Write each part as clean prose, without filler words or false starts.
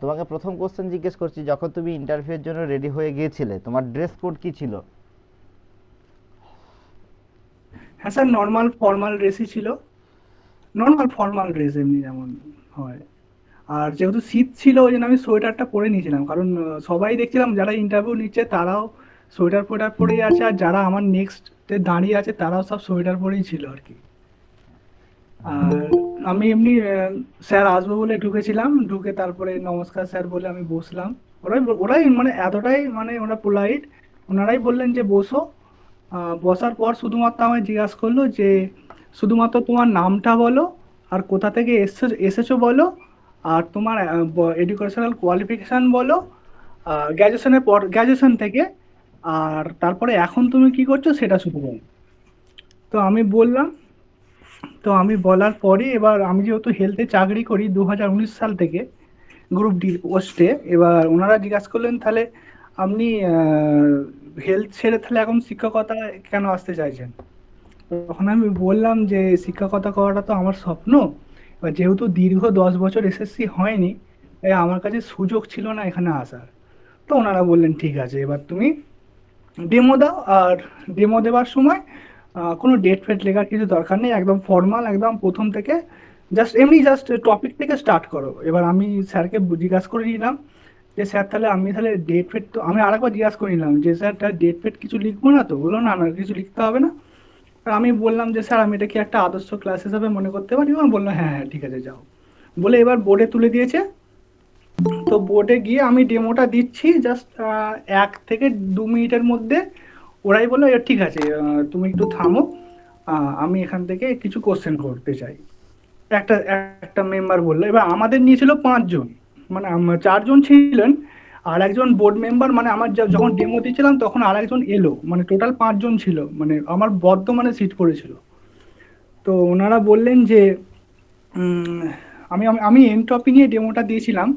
তোমাকে প্রথম কোশ্চেন জিজ্ঞেস করছি, যখন তুমি ইন্টারভিউয়ের জন্য রেডি হয়ে গিয়েছিলে তোমার ড্রেস কোড কি ছিল? হ্যাঁ স্যার, নর্মাল ফর্মাল ড্রেসই ছিল। নর্মাল ফর্মাল ড্রেস এমনি যেমন হয়। আর যেহেতু শীত ছিল ওই জন্য আমি সোয়েটারটা পরে নিয়েছিলাম, কারণ সবাই দেখছিলাম যারা ইন্টারভিউ নিচ্ছে তারাও সোয়েটার ফোয়েটার পরেই আছে, আর যারা আমার নেক্সট দাঁড়িয়ে আছে তারাও সব সোয়েটার পরেই ছিল আর কি। আর আমি এমনি স্যার আসবো বলে ঢুকেছিলাম, ঢুকে তারপরে নমস্কার স্যার বলে আমি বসলাম। ওরাই মানে এতটাই মানে ওরা পোলাইট, ওনারাই বললেন যে বসো। বসার পর শুধুমাত্র আমায় জিজ্ঞাসা করলো যে শুধুমাত্র তোমার নামটা বলো, আর কোথা থেকে এসেছো বলো, আর তোমার এডুকেশনাল কোয়ালিফিকেশন বলো, গ্র্যাজুয়েশনের পর গ্র্যাজুয়েশন থেকে, আর তারপরে এখন তুমি কি করছো সেটা শুধু বলো। তো আমি বললাম, তো আমি বলার পরে এবার আমি যেহেতু হেলথে চাকরি করি 2019 সাল থেকে গ্রুপ ডি পোস্টে, এবার ওনারা জিজ্ঞাসা করলেন তাহলে আপনি হেলথ ছেড়ে তাহলে এখন শিক্ষকতা কেন আসতে চাইছেন। তখন আমি বললাম যে শিক্ষকতা করাটা তো আমার স্বপ্ন। এবার যেহেতু দীর্ঘ 10 বছর এসএসসি হয়নি, তাই আমার কাছে সুযোগ ছিল না এখানে আসার। তো ওনারা বললেন ঠিক আছে, এবার তুমি ডেমো দাও। আর ডেমো দেওয়ার সময় কোনো ডেট ফেট লেখার কিছু দরকার নেই, একদম ফর্মাল, একদম প্রথম থেকে জাস্ট এমনি জাস্ট টপিক থেকে স্টার্ট করো। এবার আমি স্যারকে জিজ্ঞাসা করে নিলাম যে স্যার তাহলে আমি তাহলে ডেট ফেট, তো আমি আরেকবার জিজ্ঞাসা করে নিলাম যে স্যার তাহলে ডেট ফেট কিছু লিখবো না তো? বললো না না, কিছু লিখতে হবে না। আর আমি বললাম যে স্যার আমি এটা কি একটা আদর্শ ক্লাস হিসাবে মনে করতে পারি? এবং বললো হ্যাঁ হ্যাঁ ঠিক আছে যাও। বলে এবার বোর্ডে তুলে দিয়েছে। তো বোর্ডে গিয়ে আমি ডেমোটা দিচ্ছি জাস্ট 1 থেকে 2 মিনিটের মধ্যে ওরাই বললো "এ ঠিক আছে, তুমি একটু থামো, আমি এখান থেকে কিছু কোশ্চেন করতে চাই"। একটা একটা মেম্বার বললো। এবার আমাদের নিয়েছিল 5 জন, মানে 4 জন ছিলেন, আর একজন বোর্ড মেম্বার, মানে আমার যখন ডেমো দিচ্ছিলাম তখন আর একজন এলো, মানে টোটাল 5 জন ছিল, মানে আমার বর্ধমানে সিট পড়েছিল। তো ওনারা বললেন যে উম, আমি আমি আমি এনটপি নিয়ে ডেমোটা দিয়েছিলাম।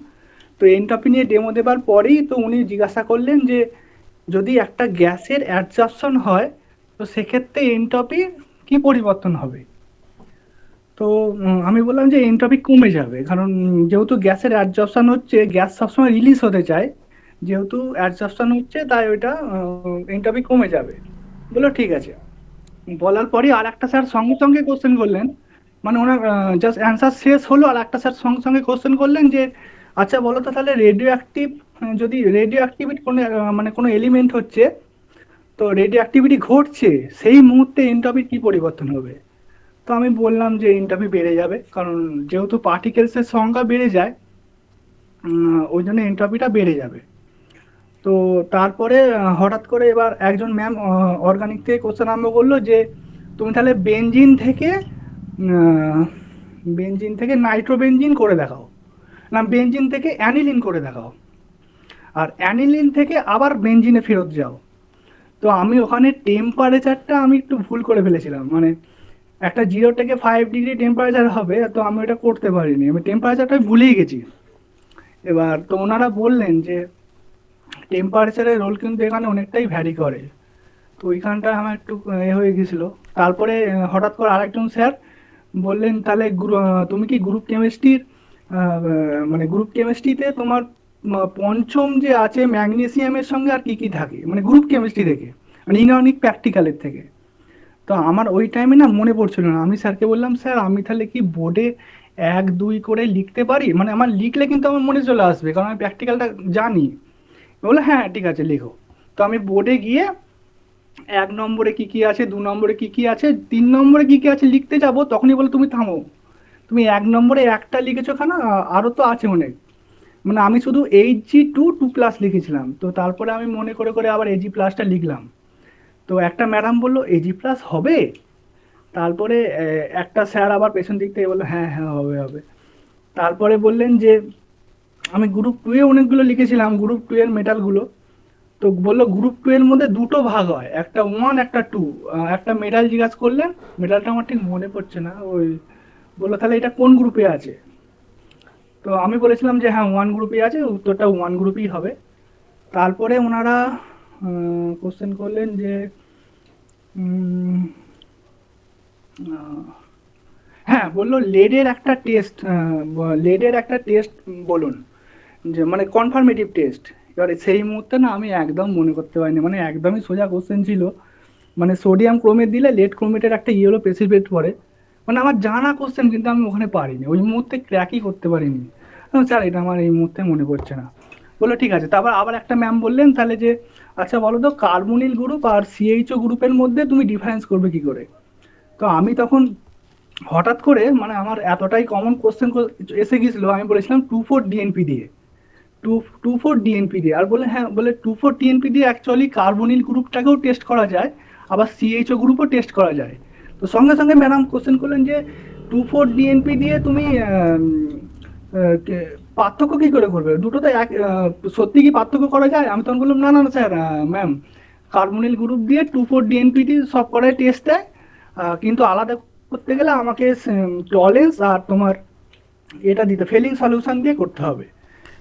তো এনটপি নিয়ে ডেমো দেবার পরেই তো উনি জিজ্ঞাসা করলেন যে যদি একটা গ্যাসের অ্যাডজাপশন হয়, তো সেক্ষেত্রে এনটপির কি পরিবর্তন হবে। তো আমি বললাম যে এনট্রপি কমে যাবে, কারণ যেহেতু গ্যাসের অ্যাডজর্পশন হচ্ছে, গ্যাস সবসময় রিলিজ হতে চায়, যেহেতু অ্যাডজর্পশন হচ্ছে তাই ওইটা এনট্রপি কমে যাবে। বললো ঠিক আছে। বলার পরে আর একটা স্যার সঙ্গে সঙ্গে কোশ্চেন করলেন, মানে ওনার জাস্ট অ্যান্সার শেষ হলো আর একটা স্যার সঙ্গে সঙ্গে কোশ্চেন করলেন যে আচ্ছা বলো তো তাহলে রেডিও অ্যাক্টিভ, যদি রেডিও অ্যাক্টিভিটি কোনো মানে কোনো এলিমেন্ট হচ্ছে, তো রেডিও অ্যাক্টিভিটি ঘটছে, সেই মুহূর্তে এনট্রপির কি পরিবর্তন হবে। তো আমি বললাম যে এনট্রপি বেড়ে যাবে, কারণ যেহেতু পার্টিকেলসের সংখ্যা বেড়ে যায়, ওই জন্য এনট্রপিটা বেড়ে যাবে। তো তারপরে হঠাৎ করে এবার একজন ম্যাম অর্গানিক থেকে কোশ্চেন আরম্ভ করলো যে তুমি তাহলে বেঞ্জিন থেকে নাইট্রোবেঞ্জিন করে দেখাও, না বেঞ্জিন থেকে অ্যানিলিন করে দেখাও, আর অ্যানিলিন থেকে আবার বেঞ্জিনে ফেরত যাও। তো আমি ওখানে টেম্পারেচারটা আমি একটু ভুল করে ফেলেছিলাম, মানে একটা 0 থেকে 5 ডিগ্রি টেম্পারেচার হবে, তো আমি ওটা করতে পারিনি, আমি টেম্পারেচারটা ভুলেই গেছি। এবার তো ওনারা বললেন যে টেম্পারেচারের রোল কিন্তু এখানে অনেকটাই ভ্যারি করে। তো ওইখানটা আমার একটু হয়ে গেছিল। তারপরে হঠাৎ করে আরেকজন স্যার বললেন তাহলে তুমি কি গ্রুপ কেমিস্ট্রির মানে গ্রুপ কেমিস্ট্রিতে তোমার পঞ্চম যে আছে ম্যাগনেসিয়ামের সঙ্গে আর কি কি থাকে, মানে গ্রুপ কেমিস্ট্রি থেকে, মানে ইনঅর্গানিক প্র্যাকটিক্যালের থেকে। তো আমার ওই টাইমে না মনে পড়ছিল না। আমি স্যারকে বললাম স্যার আমি তাহলে কি বোর্ডে 1 2 করে লিখতে পারি, মানে আমার লিখলে কিন্তু আমার মনে চলে আসবে কারণ আমি প্র্যাকটিক্যালটা জানি। বললো হ্যাঁ ঠিক আছে লেখো। তো আমি বোর্ডে গিয়ে 1 নম্বরে কি কি আছে, 2 নম্বরে কি কি আছে, 3 নম্বরে কি কি আছে লিখতে যাব, তখনই বলে তুমি থামো, তুমি 1 নম্বরে একটা লিখেছো কেন, আরো তো আছে অনেক। মানে আমি শুধু Hg2 2+ লিখেছিলাম, তো তারপরে আমি মনে করে করে আবার Ag+টা লিখলাম। তো একটা ম্যাডাম বললো Ag+ হবে। তারপরে একটা স্যার আবার পেছন দিক থেকে বললো হ্যাঁ হ্যাঁ হবে হবে। তারপরে বললেন যে আমি গ্রুপ টু এ অনেকগুলো লিখেছিলাম, গ্রুপ টু এর মেটালগুলো। তো বললো গ্রুপ টু এর মধ্যে দুটো ভাগ হয়, একটা ওয়ান একটা টু। একটা মেটাল জিজ্ঞাসা করলেন, মেটালটা আমার ঠিক মনে পড়ছে না ওই। বললো তাহলে এটা কোন গ্রুপে আছে। তো আমি বলেছিলাম যে হ্যাঁ ওয়ান গ্রুপে আছে, উত্তরটা ওয়ান গ্রুপই হবে। তারপরে ওনারা কোশ্চেন করলেন যে উম, আহ, হ্যাঁ বললো লেডের একটা টেস্ট, লেডের একটা টেস্ট বলুন। যে মানে কনফার্মেটিভ টেস্ট। এবার সেই মুহূর্তে না আমি একদম মনে করতে পারিনি, মানে একদমই সোজা কোশ্চেন ছিল, মানে সোডিয়াম ক্রোমেট দিলে লেড ক্রোমেটের একটা ইয়েলো প্রেসিপিটেট পড়ে, মানে আমার জানা কোশ্চেন কিন্তু আমি ওখানে পারিনি, ওই মুহূর্তে ক্র্যাকই করতে পারিনি। স্যার এটা আমার এই মুহূর্তে মনে পড়ছে না। বললো ঠিক আছে, তারপর আবার একটা ম্যাম বললেন তাহলে যে আচ্ছা বলো তো কার্বনিল গ্রুপ আর সিএইচও গ্রুপের মধ্যে তুমি ডিফারেন্স করবে কি করে। তো আমি তখন হঠাৎ করে মানে আমার এতটাই কমন কোশ্চেন এসে গেছিল, আমি বলেছিলাম 2,4-DNP দিয়ে, টু 2,4-DNP দিয়ে। আর বলে হ্যাঁ, বলে 2,4-DNP দিয়ে অ্যাকচুয়ালি কার্বনিল গ্রুপটাকেও টেস্ট করা যায়, আবার সিএইচও গ্রুপও টেস্ট করা যায়। তো সঙ্গে সঙ্গে ম্যাডাম কোশ্চেন করলেন যে 2,4-DNP দিয়ে তুমি পার্থক্য কি করে করবে, দুটো তো এক, সত্যি কি পার্থক্য করা যায়। আমি তখন বললাম না না না স্যার, ম্যাম কার্বনিল গ্রুপ দিয়ে 2,4-DNP দিয়ে সব কটাই টেস্ট দেয়, কিন্তু আলাদা করতে গেলে আমাকে টলেন্স আর তোমার এটা দিতে ফেলিং সলিউশন দিয়ে করতে হবে।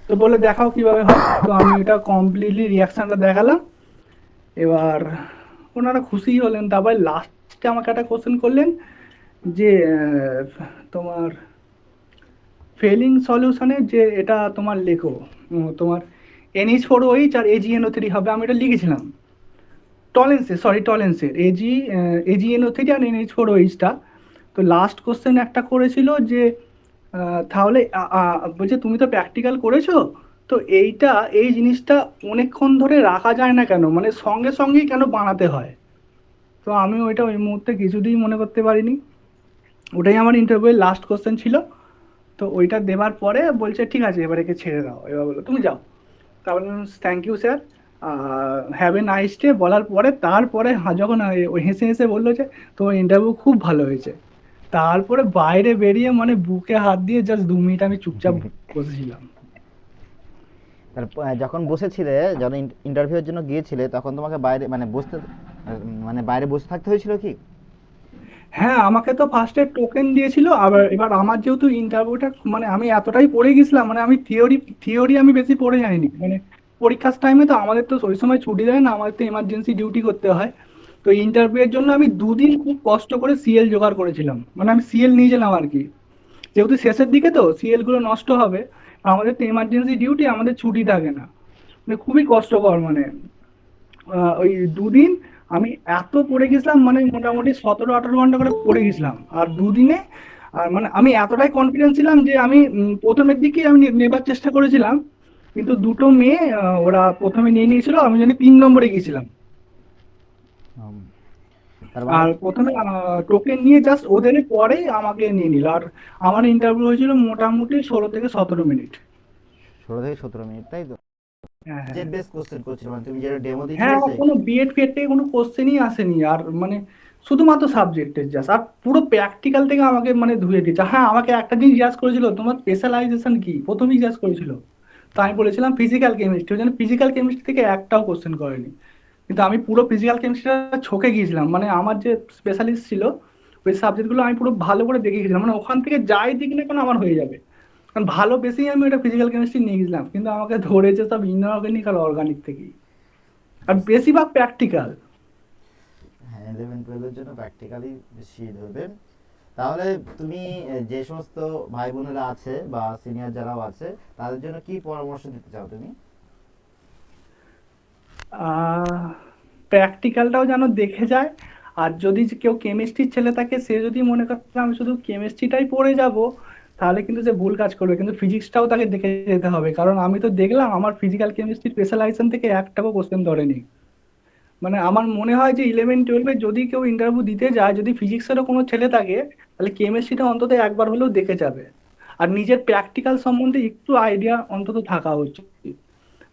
তো বলে দেখাও কিভাবে হয়। তো আমি এটা কমপ্লিটলি রিয়াকশনটা দেখালাম। এবার ওনারা খুশি হলেন। তারপর লাস্টে আমাকে একটা কোশ্চেন করলেন যে তোমার ফেলিং সলিউশনে যে এটা তোমার লেখো, তোমার NH4OH আর AgNO3 হবে, আমি এটা লিখেছিলাম টলেন্সের AgNO3 আর NH4OH-টা। তো লাস্ট কোশ্চেন একটা করেছিল যে তাহলে বলছে তুমি তো প্র্যাকটিক্যাল করেছো, তো এইটা এই জিনিসটা অনেকক্ষণ ধরে রাখা যায় না কেন, মানে সঙ্গে সঙ্গেই কেন বানাতে হয়। তো আমি ওইটা ওই মুহূর্তে কিছুতেই মনে করতে পারিনি। ওটাই আমার ইন্টারভিউয়ের লাস্ট কোশ্চেন ছিল। তো ওইটা দেওয়ার পরে বলছে ঠিক আছে এবার একে ছেড়ে দাও, এবার বলো তুমি যাও। তারপরে thank you sir, have a nice day বলার পরে তারপরে যখন ওই হেসে হেসে বললো যে তোমার ইন্টারভিউ খুব ভালো হয়েছে, তারপরে বাইরে বেরিয়ে মানে বুকে হাত দিয়ে জাস্ট 2 মিনিট আমি চুপচাপ বসেছিলাম। যখন বসেছিলে, যখন ইন্টারভিউর জন্য গিয়েছিলে, তখন তোমাকে বাইরে মানে বসতে মানে বাইরে বসে থাকতে হয়েছিল কি? হ্যাঁ, আমাকে তো ফার্স্টে টোকেন দিয়েছিল। আবার এবার আমার যেহেতু ইন্টারভিউটা মানে আমি এতটাই পড়ে গেছিলাম, মানে আমি থিওরি আমি বেশি পড়ে যাইনি, মানে পরীক্ষার টাইমে তো আমাদের তো ওই সময় ছুটি দেয় না, আমাদের তো এমার্জেন্সি ডিউটি করতে হয়। তো ইন্টারভিউ এর জন্য আমি 2 দিন খুব কষ্ট করে সিএল জোগাড় করেছিলাম, মানে আমি সিএল নিয়েছিলাম আর কি, যেহেতু শেষের দিকে তো সিএল গুলো নষ্ট হবে। আমাদের তো এমার্জেন্সি ডিউটি, আমাদের ছুটি থাকে না, মানে খুবই কষ্টকর। মানে ওই 2 দিন আমি এত পড়ে গেছিলাম, মানে মোটামুটি 17-18 ঘন্টা করে পড়ে গেছিলাম। আর 2 দিনে আর মানে আমি এতটাই কনফিডেন্স ছিলাম যে আমি প্রথমের দিকে আমি নেবার চেষ্টা করেছিলাম, কিন্তু দুটো মেয়ে ওরা প্রথমে নিয়ে নিয়েছিল, আমি জানি 3 নম্বরে গেছিলাম। হুম, তার মানে আর প্রথমে টোকেন নিয়ে জাস্ট ওদের পরেই আমাকে নিয়ে নিল। আর আমার ইন্টারভিউ হয়েছিল মোটামুটি 16 থেকে 17 মিনিট। 16 থেকে 17 মিনিট, তাই তো? হ্যাঁ হ্যাঁ জেড বেস কোশ্চেন করছিল, মানে তুমি যেটা ডেমো হ্যাঁ, দিয়েছিলে আমার সেই? কোনো বিএড ফিএড থেকে কোনো কোশ্চেনই আসেনি। আর মানে শুধুমাত্র সাবজেক্টের জাস্ট, আর পুরো প্র্যাকটিক্যাল থেকে আমাকে মানে ধুয়ে দিয়েছে। হ্যাঁ, আমাকে একটা জিনিস জিজ্ঞাসা করেছিল তোমার স্পেশালাইজেশন কি, প্রথমেই জিজ্ঞাসা করেছিল। তো আমি বলেছিলাম ফিজিক্যাল কেমিস্ট্রি, ওই জন্য ফিজিক্যাল কেমিস্ট্রি থেকে একটাও কোশ্চেন করেনি। কিন্তু আমি পুরো ফিজিক্যাল কেমিস্ট্রিটা ছকে গিয়েছিলাম, মানে আমার যে স্পেশালিস্ট ছিল ওই সাবজেক্টগুলো আমি পুরো ভালো করে দেখে গেছিলাম, মানে ওখান থেকে যাই দিক না কেন আমার হয়ে যাবে। কারণ ভালো বেশি আমি ওটা ফিজিক্যাল কেমিস্ট্রি নিয়ে গেছিলাম, কিন্তু আমাকে ধরেছে সব ইনঅর্গানিক আর অর্গানিক থেকেই, আর বুঝতে পেরেছি। বেশিরভাগ প্র্যাকটিক্যাল। হ্যাঁ, 11-12 এর জন্য প্র্যাকটিক্যালি বেশি ধরবে। তাহলে তুমি যে সমস্ত ভাই বোনেরা আছে বা সিনিয়র যারাও আছে, তাদের জন্য কি পরামর্শ দিতে চাও তুমি? প্র্যাকটিক্যালটাও যেন দেখে যায়। আর যদি যে কেউ কেমিস্ট্রির ছেলে থাকে সে যদি মনে করে আমি শুধু কেমিস্ট্রিটাই পড়ে যাব, তাহলে কিন্তু সে ভুল কাজ করবে। কিন্তু ফিজিক্সটাও তাকে দেখে যেতে হবে, কারণ আমি তো দেখলাম আমার ফিজিক্যাল কেমিস্ট্রি স্পেশালাইজেশন থেকে একটাও কোশ্চেন ধরেনি। মানে আমার মনে হয় যে 11-12-এ যদি কেউ ইন্টারভিউ দিতে যায়, যদি ফিজিক্সেরও কোনো ছেলে থাকে, তাহলে কেমিস্ট্রিটা অন্তত একবার হলেও দেখে যাবে। আর নিজের প্র্যাকটিক্যাল সম্বন্ধে একটু আইডিয়া অন্তত থাকা উচিত।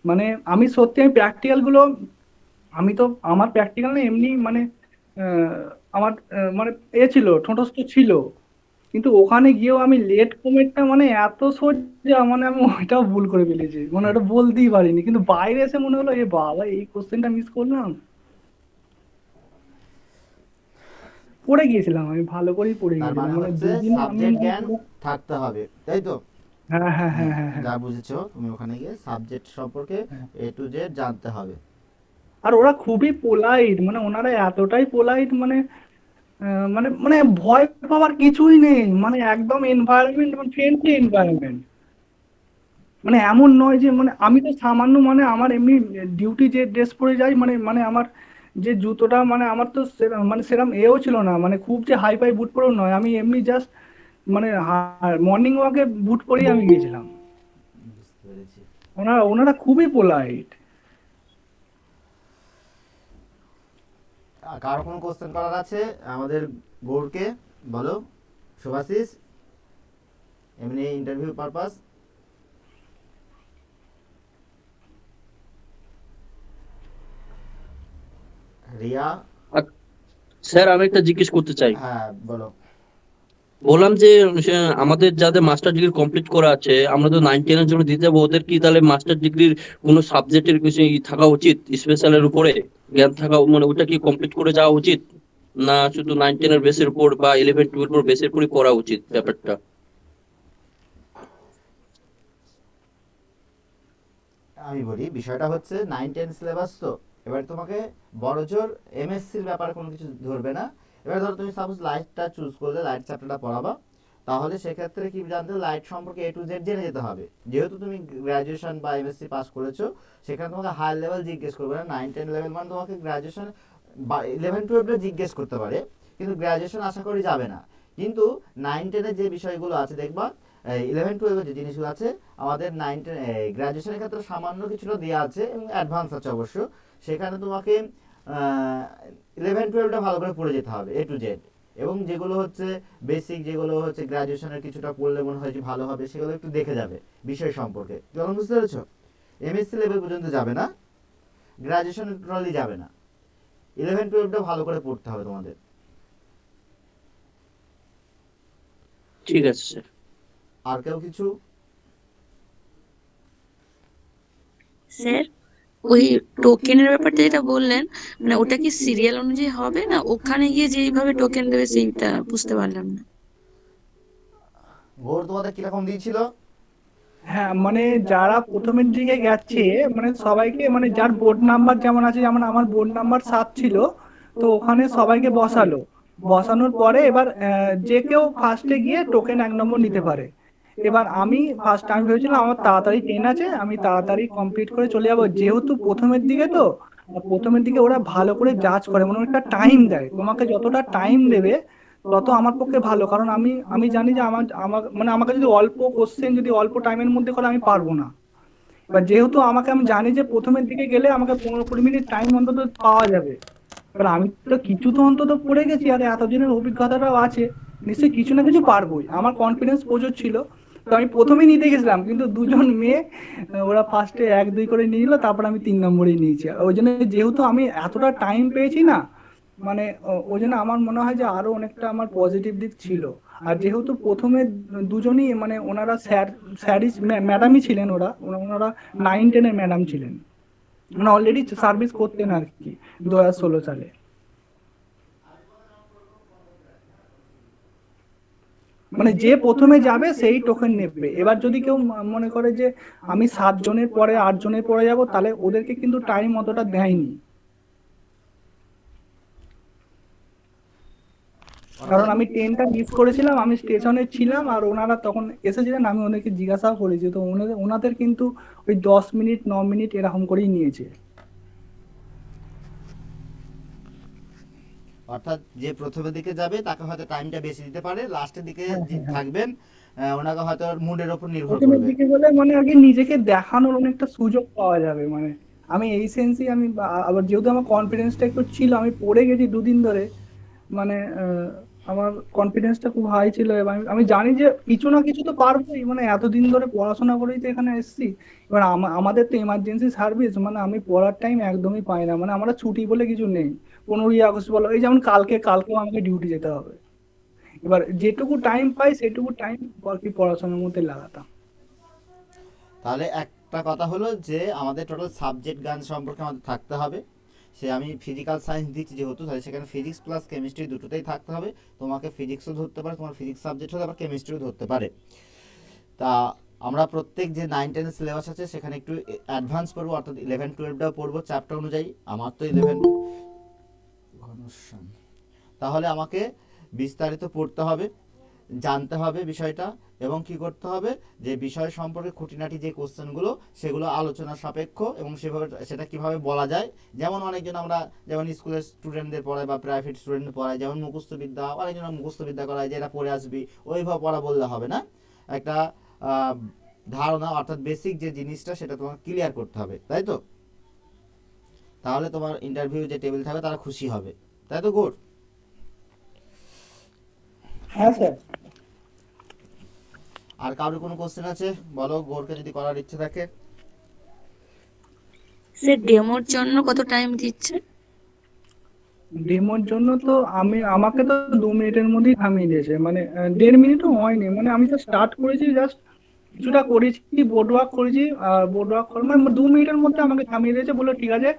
মানে আমি প্র্যাকটিক্যাল গুলো, আমি তো আমার প্র্যাকটিক্যাল না এমনি মানে আহ, আমার মানে ছিল ঠোঁটস্থ ছিল, কিন্তু ওখানে গিয়েও আমি লেট কমেন্টটা মানে এত সোজা, মানে আমি ওইটাও ভুল করে ফেলেছি, মানে ওটা বলতেই পারিনি। কিন্তু বাইরে এসে মনে হলো এ বাবা এই কোশ্চেনটা মিস করলাম। পড়ে গিয়েছিলাম, আমি ভালো করেই পড়ে তার গিয়েছিলাম, মানে মানে হচ্ছে 2 দিনে আমি সাবজেক্ট মানে জ্ঞান পুরো। থাকতে হবে, তাই তো? হ্যাঁ হ্যাঁ হ্যাঁ হ্যাঁ, হ্যাঁ হ্যাঁ যা বুঝেছো তুমি ওখানে গিয়ে সাবজেক্ট সম্পর্কে হ্যাঁ। A to Z জানতে হবে। আর ওরা খুবই পোলাইট, মানে ওনারা এতটাই পোলাইট, মানে মানে মানে ভয় পাওয়ার কিছুই নেই, মানে একদম এনভায়রনমেন্ট, মানে ফ্রেন্ডলি এনভায়রনমেন্ট। মানে এমন নয় যে মানে আমি তো সামান্য মানে আমার এমনি ডিউটি যে ড্রেস পরে যাই মানে মানে আমার যে জুতোটা মানে আমার তো মানে সেরকম এও ছিল না, মানে খুব যে হাই ফাই বুট পরেও নয়, আমি এমনি জাস্ট মানে মর্নিং ওয়াকে বুট পরেই আমি গিয়েছিলাম। বুঝতে পেরেছি। ওনারা ওনারা খুবই পোলাইট। কারো কোনো কোশ্চেন করার আছে আমাদের গৌরকে? বলো শুভাশিস, এমনি ইন্টারভিউ পারপাস। রিয়া। আর স্যার আমি একটা জিজ্ঞেস করতে চাই। হ্যাঁ বলো। বললাম যে সে আমাদের যাদের মাস্টার ডিগ্রি কমপ্লিট করা আছে আমরা তো 9-10 এর জন্য দিতে যাবো, ওদের কি তাহলে মাস্টার ডিগ্রির কোনো সাবজেক্টের কিছু থাকা উচিত স্পেশালের উপরে জ্ঞান থাকা, মানে ওটা কি কমপ্লিট করে যাওয়া উচিত, না শুধু 9-10 এর বেসের উপর বা 11-12 এর বেসের উপরই পড়া উচিত ব্যাপারটা? আমি বলি বিষয়টা হচ্ছে 9-10 সিলেবাস তো, এবার তোমাকে বড় জোর এমএসসির ব্যাপারে কোনো কিছু ধরবে না। এবার ধরো তুমি সাপোজ লাইটটা চুজ করলে, লাইট চ্যাপ্টারটা পড়াবা, তাহলে সেক্ষেত্রে কি জানতে হবে, লাইট সম্পর্কে এ টু জেড জেনে যেতে হবে। যেহেতু তুমি গ্র্যাজুয়েশন বা এমএসসি পাস করেছো, সেখানে তোমাকে হাই লেভেল জিজ্ঞেস করবে না। 9-10 লেভেল মানে তোমাকে গ্র্যাজুয়েশন বা 11-12 জিজ্ঞেস করতে পারে, কিন্তু গ্র্যাজুয়েশন আশা করি যাবে না। কিন্তু 9-10 যে বিষয়গুলো আছে দেখবা, 11-12 যে জিনিসগুলো আছে আমাদের 9-10 গ্র্যাজুয়েশনের ক্ষেত্রে সামান্য কিছুটা দেওয়া আছে এবং অ্যাডভান্স আছে অবশ্য। সেখানে তোমাকে 11-12টা ভালো করে পড়ে যেতে হবে এ টু জেড, এবং যেগুলো হচ্ছে বেসিক, যেগুলো হচ্ছে গ্র্যাজুয়েশনের কিছুটা পড়লে মনে হয় যে ভালো হবে, সেগুলো একটু দেখে যাবে বিষয় সম্পর্কে। যখন বুঝতে পেরেছো, এমএসসি লেভেল পর্যন্ত যাবে না, গ্র্যাজুয়েশন টোটালি যাবে না, 11-12টা ভালো করে পড়তে হবে তোমাদের। ঠিক আছে স্যার। আর কেউ কিছু? স্যার, ওই টোকেনের ব্যাপারটা যেটা বললেন, মানে ওটা কি সিরিয়াল অনুযায়ী হবে, না ওখানে গিয়ে যেইভাবে টোকেন দেবে সেইটা বুঝতে পারলাম না। ভোর তোমাদের কিরকম দিয়েছিল? হ্যাঁ মানে যারা প্রথমের দিকে গেছে মানে সবাইকে মানে যার বোর্ড নাম্বার যেমন আছে, যেমন আমার বোর্ড নাম্বার 7 ছিল, তো ওখানে সবাইকে বসালো। বসানোর পরে এবার যে কেউ ফার্স্টে গিয়ে টোকেন 1 নম্বর নিতে পারে। এবার আমি ভেবেছিলাম আমার তাড়াতাড়ি ট্রেন আছে, আমি তাড়াতাড়ি কমপ্লিট করে চলে যাবো, যেহেতু প্রথমের দিকে তো। আর প্রথমের দিকে ওরা ভালো করে জাজ করে, মানে একটা টাইম দেয়, তোমাকে যতটা টাইম দেবে তত আমার পক্ষে ভালো, কারণ আমি আমি জানি যে আমার আমার মানে আমাকে যদি অল্প কোশ্চেন যদি অল্প টাইমের মধ্যে করে আমি পারবো না। এবার যেহেতু আমি জানি যে প্রথমের দিকে গেলে আমাকে 15-20 মিনিট টাইম অন্তত পাওয়া যাবে। এবার আমি তো কিছু তো অন্তত পড়ে গেছি আর এতদিনের অভিজ্ঞতাটাও আছে, নিশ্চয়ই কিছু না কিছু পারবোই, আমার কনফিডেন্স প্রচুর ছিল। তো আমি প্রথমেই নিতে গেছিলাম, কিন্তু দুজন মেয়ে ওরা ফার্স্টে 1-2 করে নিয়ে নিল, তারপর আমি 3 নম্বরেই নিয়েছি। আর ওই জন্য যেহেতু আমি এতটা টাইম পেয়েছি না, মানে ওই জন্য আমার মনে হয় যে আরো অনেকটা আমার পজিটিভ দিক ছিল। আর যেহেতু প্রথমে দুজনই মানে ওনারা স্যারই ম্যাডামই ছিলেন, ওনারা 9-10-এর ম্যাডাম ছিলেন, মানে অলরেডি সার্ভিস করতেন আর কি 2016 সালে। মানে যে প্রথমে যাবে সেই টোকেন নেবে। এবার যদি কেউ মনে করে যে আমি 7 জনের পরে 8 জনের পরে যাব, তাহলে ওদেরকে কিন্তু টাইম অতটা দেয়নি। কারণ অর্থাৎ আমি ট্রেনটা মিস করেছিলাম, আমি স্টেশনে ছিলাম আর ওনারা তখন এসেছিলেন, আমি ওদেরকে জিজ্ঞাসাও করেছি, তো ওনাদের ওনাদের কিন্তু ওই 10 মিনিট 9 মিনিট এরকম করেই নিয়েছে। অর্থাৎ যে প্রথমের দিকে যাবে তাকে হয়তো টাইমটা বেশি দিতে পারে, লাস্টের দিকে হ্যাঁ যে হ্যাঁ হ্যাঁ। থাকবেন ওনাকে হয়তো মুডের ওপর নির্ভর প্রথমের করবে। দিকে বলে মানে আর কি নিজেকে দেখানোর অনেকটা সুযোগ পাওয়া যাবে, মানে আমি এই সেন্সই আমি আবার যেহেতু আমার কনফিডেন্সটা একটু ছিল, আমি পড়ে গেছি 2 দিন ধরে, মানে আমার কনফিডেন্সটা খুব হাই ছিল এবং আমি জানি যে কিছু না কিছু তো পারবোই, মানে এতদিন ধরে পড়াশোনা করেই তো এখানে এসেছি। এবার আমাদের তো এমার্জেন্সি সার্ভিস, মানে আমি পড়ার টাইম একদমই পাই না, মানে আমরা ছুটি বলে কিছু নেই। 15ই আগস্ট বলো, এই যেমন কালকেও আমাকে ডিউটি যেতে হবে। এবার যেটুকু টাইম পাই সেটুকু টাইম আর কি পড়াশোনার মধ্যে লাগাতাম। তাহলে একটা কথা হলো যে আমাদের টোটাল সাবজেক্ট জ্ঞান সম্পর্কে আমাদের থাকতে হবে। সে আমি ফিজিক্যাল সায়েন্স দিচ্ছি যেহেতু, তাহলে সেখানে ফিজিক্স প্লাস কেমিস্ট্রি দুটোতেই থাকতে হবে। তোমাকে ফিজিক্সও ধরতে পারে, তোমার ফিজিক্স সাবজেক্ট হলে আবার কেমিস্ট্রিও ধরতে পারে। তা আমরা প্রত্যেক যে 9-10 সিলেবাস আছে সেখানে একটু অ্যাডভান্স পড়বো, অর্থাৎ 11-12টাও পড়বো চ্যাপ্টার অনুযায়ী। আমার তো 11 ঘনশ্যাম, তাহলে আমাকে বিস্তারিত পড়তে হবে। জানতে হবে বিষয়টা, এবং কি করতে হবে যে বিষয় সম্পর্কে খুঁটিনাটি যে কোশ্চেনগুলো সেগুলো আলোচনা সাপেক্ষ, এবং সেভাবে সেটা কিভাবে বলা যায়। যেমন অনেকজন আমরা যেমন স্কুলের স্টুডেন্টদের পড়াই বা প্রাইভেট স্টুডেন্টদের পড়াই, যেমন মুখস্থ বিদ্যা, অনেকজন মুখস্থ বিদ্যা করায় যে এটা পড়ে আসবি, ওইভাবে পড়া বললে হবে না। একটা ধারণা অর্থাৎ বেসিক যে জিনিসটা সেটা তোমাকে ক্লিয়ার করতে হবে, তাই তো? তাহলে তোমার ইন্টারভিউ যে টেবিল থাকবে তারা খুশি হবে, তাই তো গৌর? হ্যাঁ স্যার। আর কারোর কোনো কোশ্চেন আছে বলো, গৌরকে যদি করার ইচ্ছে থাকে। স্যার ডেমোর জন্য কত টাইম দিচ্ছে? ডেমোর জন্য তো আমাকে তো 2 মিনিটের মধ্যেই থামিয়ে দিয়েছে, মানে 1.5 মিনিটও হয়নি, মানে আমি তো স্টার্ট করেছি, জাস্ট কিছুটা করেছি, বোর্ড ওয়ার্ক করেছি, বোর্ড ওয়ার্ক করে মানে 2 মিনিটের মধ্যে আমাকে থামিয়ে দিয়েছে, বললো ঠিক আছে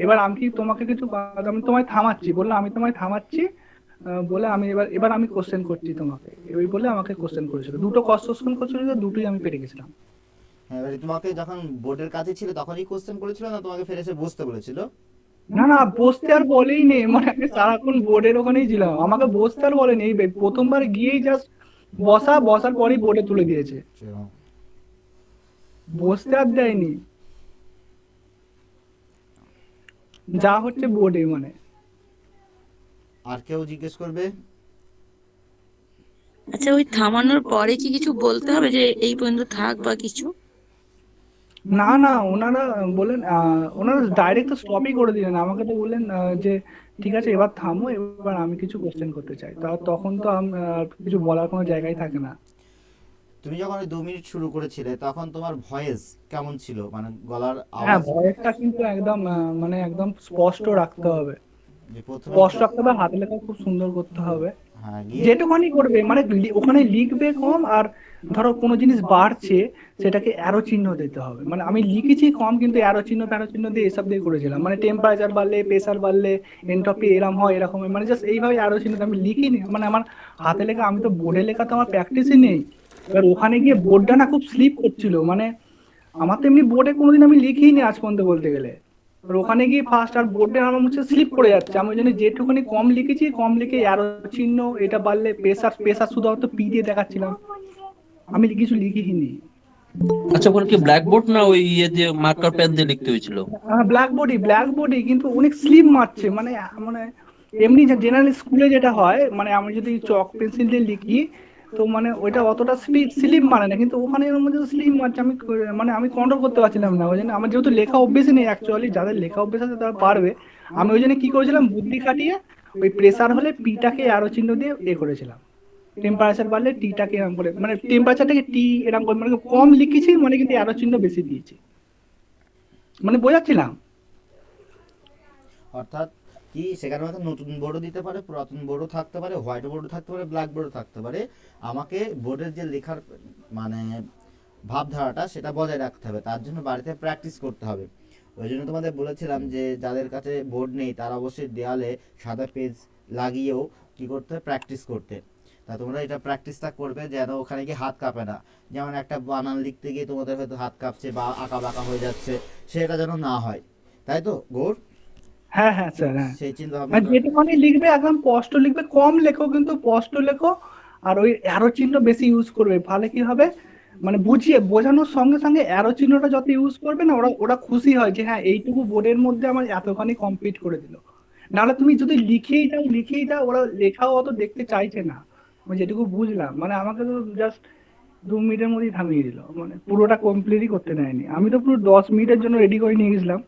এবার আমি কি তোমাকে কিছু আমি তোমায় থামাচ্ছি, বললো আমি তোমায় থামাচ্ছি, বলে আমি এবার আমি কোশ্চেন করছি তোমাকে, ওই বলে আমাকে কোশ্চেন করেছিল, দুটো কোশ্চেন করেছিল, দুটোই আমি পেরে গেছিলাম। হ্যাঁ, এবারে তোমাকে যখন বোর্ডের কাছে ছিল তখনই কোশ্চেন করেছিল না তোমাকে ফের এসে বসতে বলেছিল? না না, বসতে আর বলেই নেই, মানে আমি সারাক্ষণ বোর্ডের ওখানেই ছিলাম, আমাকে বসতে আর বলেনি, এই প্রথমবার গিয়েই জাস্ট বসার পরেই বোর্ডে তুলে দিয়েছে, বসতে আর দেয়নি, যা হচ্ছে বোর্ডে মানে। আর কেউ জিজ্ঞেস করবে? আচ্ছা ওই থামানোর পরে কি কিছু বলতে হবে যে এই পর্যন্ত থাক বা কিছু? না না, ওনারা বললেন ওনারা ডাইরেক্ট তো স্টপই করে দিলেন, আমাকে তো বললেন যে ঠিক আছে এবার থামো, এবার আমি কিছু কোশ্চেন করতে চাই, তখন তো কিছু বলার কোনো জায়গায় থাকে না। তুমি যখন ওই 2 মিনিট শুরু করেছিলে তখন তোমার ভয়েস কেমন ছিল, মানে গলার হ্যাঁ, আওয়াজ? ভয়েসটা কিন্তু একদম মানে একদম স্পষ্ট রাখতে হবে, যে প্রথমে স্পষ্ট রাখতে হবে, হাতে লেখা খুব সুন্দর করতে হবে, হ্যাঁ গিয়ে যেটুখানি করবে মানে ওখানে লিখবে কম, আর ধরো কোনো জিনিস বাড়ছে সেটাকে অ্যারো চিহ্ন দিতে হবে, মানে আমি লিখেছি কম কিন্তু অ্যারো চিহ্ন প্যারো চিহ্ন দিয়ে এসব দিয়ে করেছিলাম, মানে টেম্পারেচার বাড়লে, প্রেসার বাড়লে, এনট্রপি এরম হয় এরকম হয়, মানে জাস্ট এইভাবে অ্যারো চিহ্ন আমি লিখিনি, মানে আমার হাতে লেখা, আমি তো বোর্ডে লেখা তো আমার প্র্যাকটিসই নেই, এবার ওখানে গিয়ে বোর্ডটা না খুব স্লিপ করছিল, মানে আমার তো এমনি বোর্ডে কোনোদিন আমি লিখিনি আজ পর্যন্ত বলতে গেলে, আর ওখানে গিয়ে ফার্স্ট আর বোর্ডে আমার হচ্ছে স্লিপ করে যাচ্ছে, আমি ওই জন্য যেটুকুনি কম লিখেছি, কম লিখে অ্যারো চিহ্ন এটা বাড়লে প্রেসার শুধুমাত্র পি দিয়ে দেখাচ্ছিলাম, আমি কিছু লিখিনি। আচ্ছা ওখানে কি ব্ল্যাকবোর্ড না ওই ইয়ে দিয়ে মার্কার পেন দিয়ে লিখতে হয়েছিল? ব্ল্যাকবোর্ডই কিন্তু অনেক স্লিপ মারছে, মানে মানে এমনি জেনারেল স্কুলে যেটা হয়, মানে আমি যদি চক পেন্সিল দিয়ে লিখি তো মানে ওইটা অতটা স্লিপ মারে না, কিন্তু ওখানে এর মধ্যে স্লিপ মারছে, মানে আমি কন্ট্রোল করতে পারছিলাম না, ওই জন্য আমার যেহেতু লেখা অভ্যেস নেই, অ্যাকচুয়ালি যাদের লেখা অভ্যেস আছে তারা পারবে, আমি ওই জন্য কি করেছিলাম, বুদ্ধি খাটিয়ে ওই প্রেসার হলে পিটাকে অ্যারো চিহ্ন দিয়ে করেছিলাম, টেম্পারেচার বাড়লে টিটাকে এরকম করে, মানে টেম্পারেচারটাকে টি এরকম করে, মানে কম লিখেছি মানে কিন্তু অ্যারো চিহ্ন বেশি দিয়েছি, মানে বোঝাচ্ছিলাম। অর্থাৎ কি সেখানে হয়তো নতুন বোর্ডও দিতে পারে, পুরাতন বোর্ডও থাকতে পারে, হোয়াইট বোর্ডও থাকতে পারে, ব্ল্যাক বোর্ডও থাকতে পারে। আমাকে বোর্ডের যে লেখার মানে ভাবধারাটা সেটা বজায় রাখতে হবে, তার জন্য বাড়িতে প্র্যাকটিস করতে হবে। ওই জন্য তোমাদের বলেছিলাম যে যাদের কাছে বোর্ড নেই তারা অবশ্যই দেয়ালে সাদা পেজ লাগিয়েও কি করতে, প্র্যাকটিস করতে। তা তোমরা এটা প্র্যাকটিসটা করবে যেন ওখানে গিয়ে হাত কাঁপে না, যেমন একটা বানান লিখতে গিয়ে তোমাদের হয়তো হাত কাঁপছে বা আঁকা বাঁকা হয়ে যাচ্ছে, সেটা যেন না হয়, তাই তো গৌর? হ্যাঁ হ্যাঁ স্যার, হ্যাঁ, সেই চিন্তা ভাবনা মানে যেটুখানি লিখবে একদম স্পষ্ট লিখবে, কম লেখো কিন্তু স্পষ্ট লেখো, আর ওই অ্যারো চিহ্ন বেশি ইউজ করবে, ফলে কি হবে মানে বুঝিয়ে বোঝানোর সঙ্গে সঙ্গে অ্যারো চিহ্নটা যত ইউজ করবে না, ওরা ওরা খুশি হয় যে হ্যাঁ এইটুকু বোর্ডের মধ্যে আমার এতখানি কমপ্লিট করে দিল, নাহলে তুমি যদি লিখেই দাও ওরা লেখাও অত দেখতে চাইছে না, আমি যেটুকু বুঝলাম, মানে আমাকে তো জাস্ট 2 মিনিটের মধ্যেই থামিয়ে দিল, মানে পুরোটা কমপ্লিটই করতে দেয়নি, আমি তো পুরো 10 মিনিটের জন্য রেডি করে নিয়ে গেছিলাম।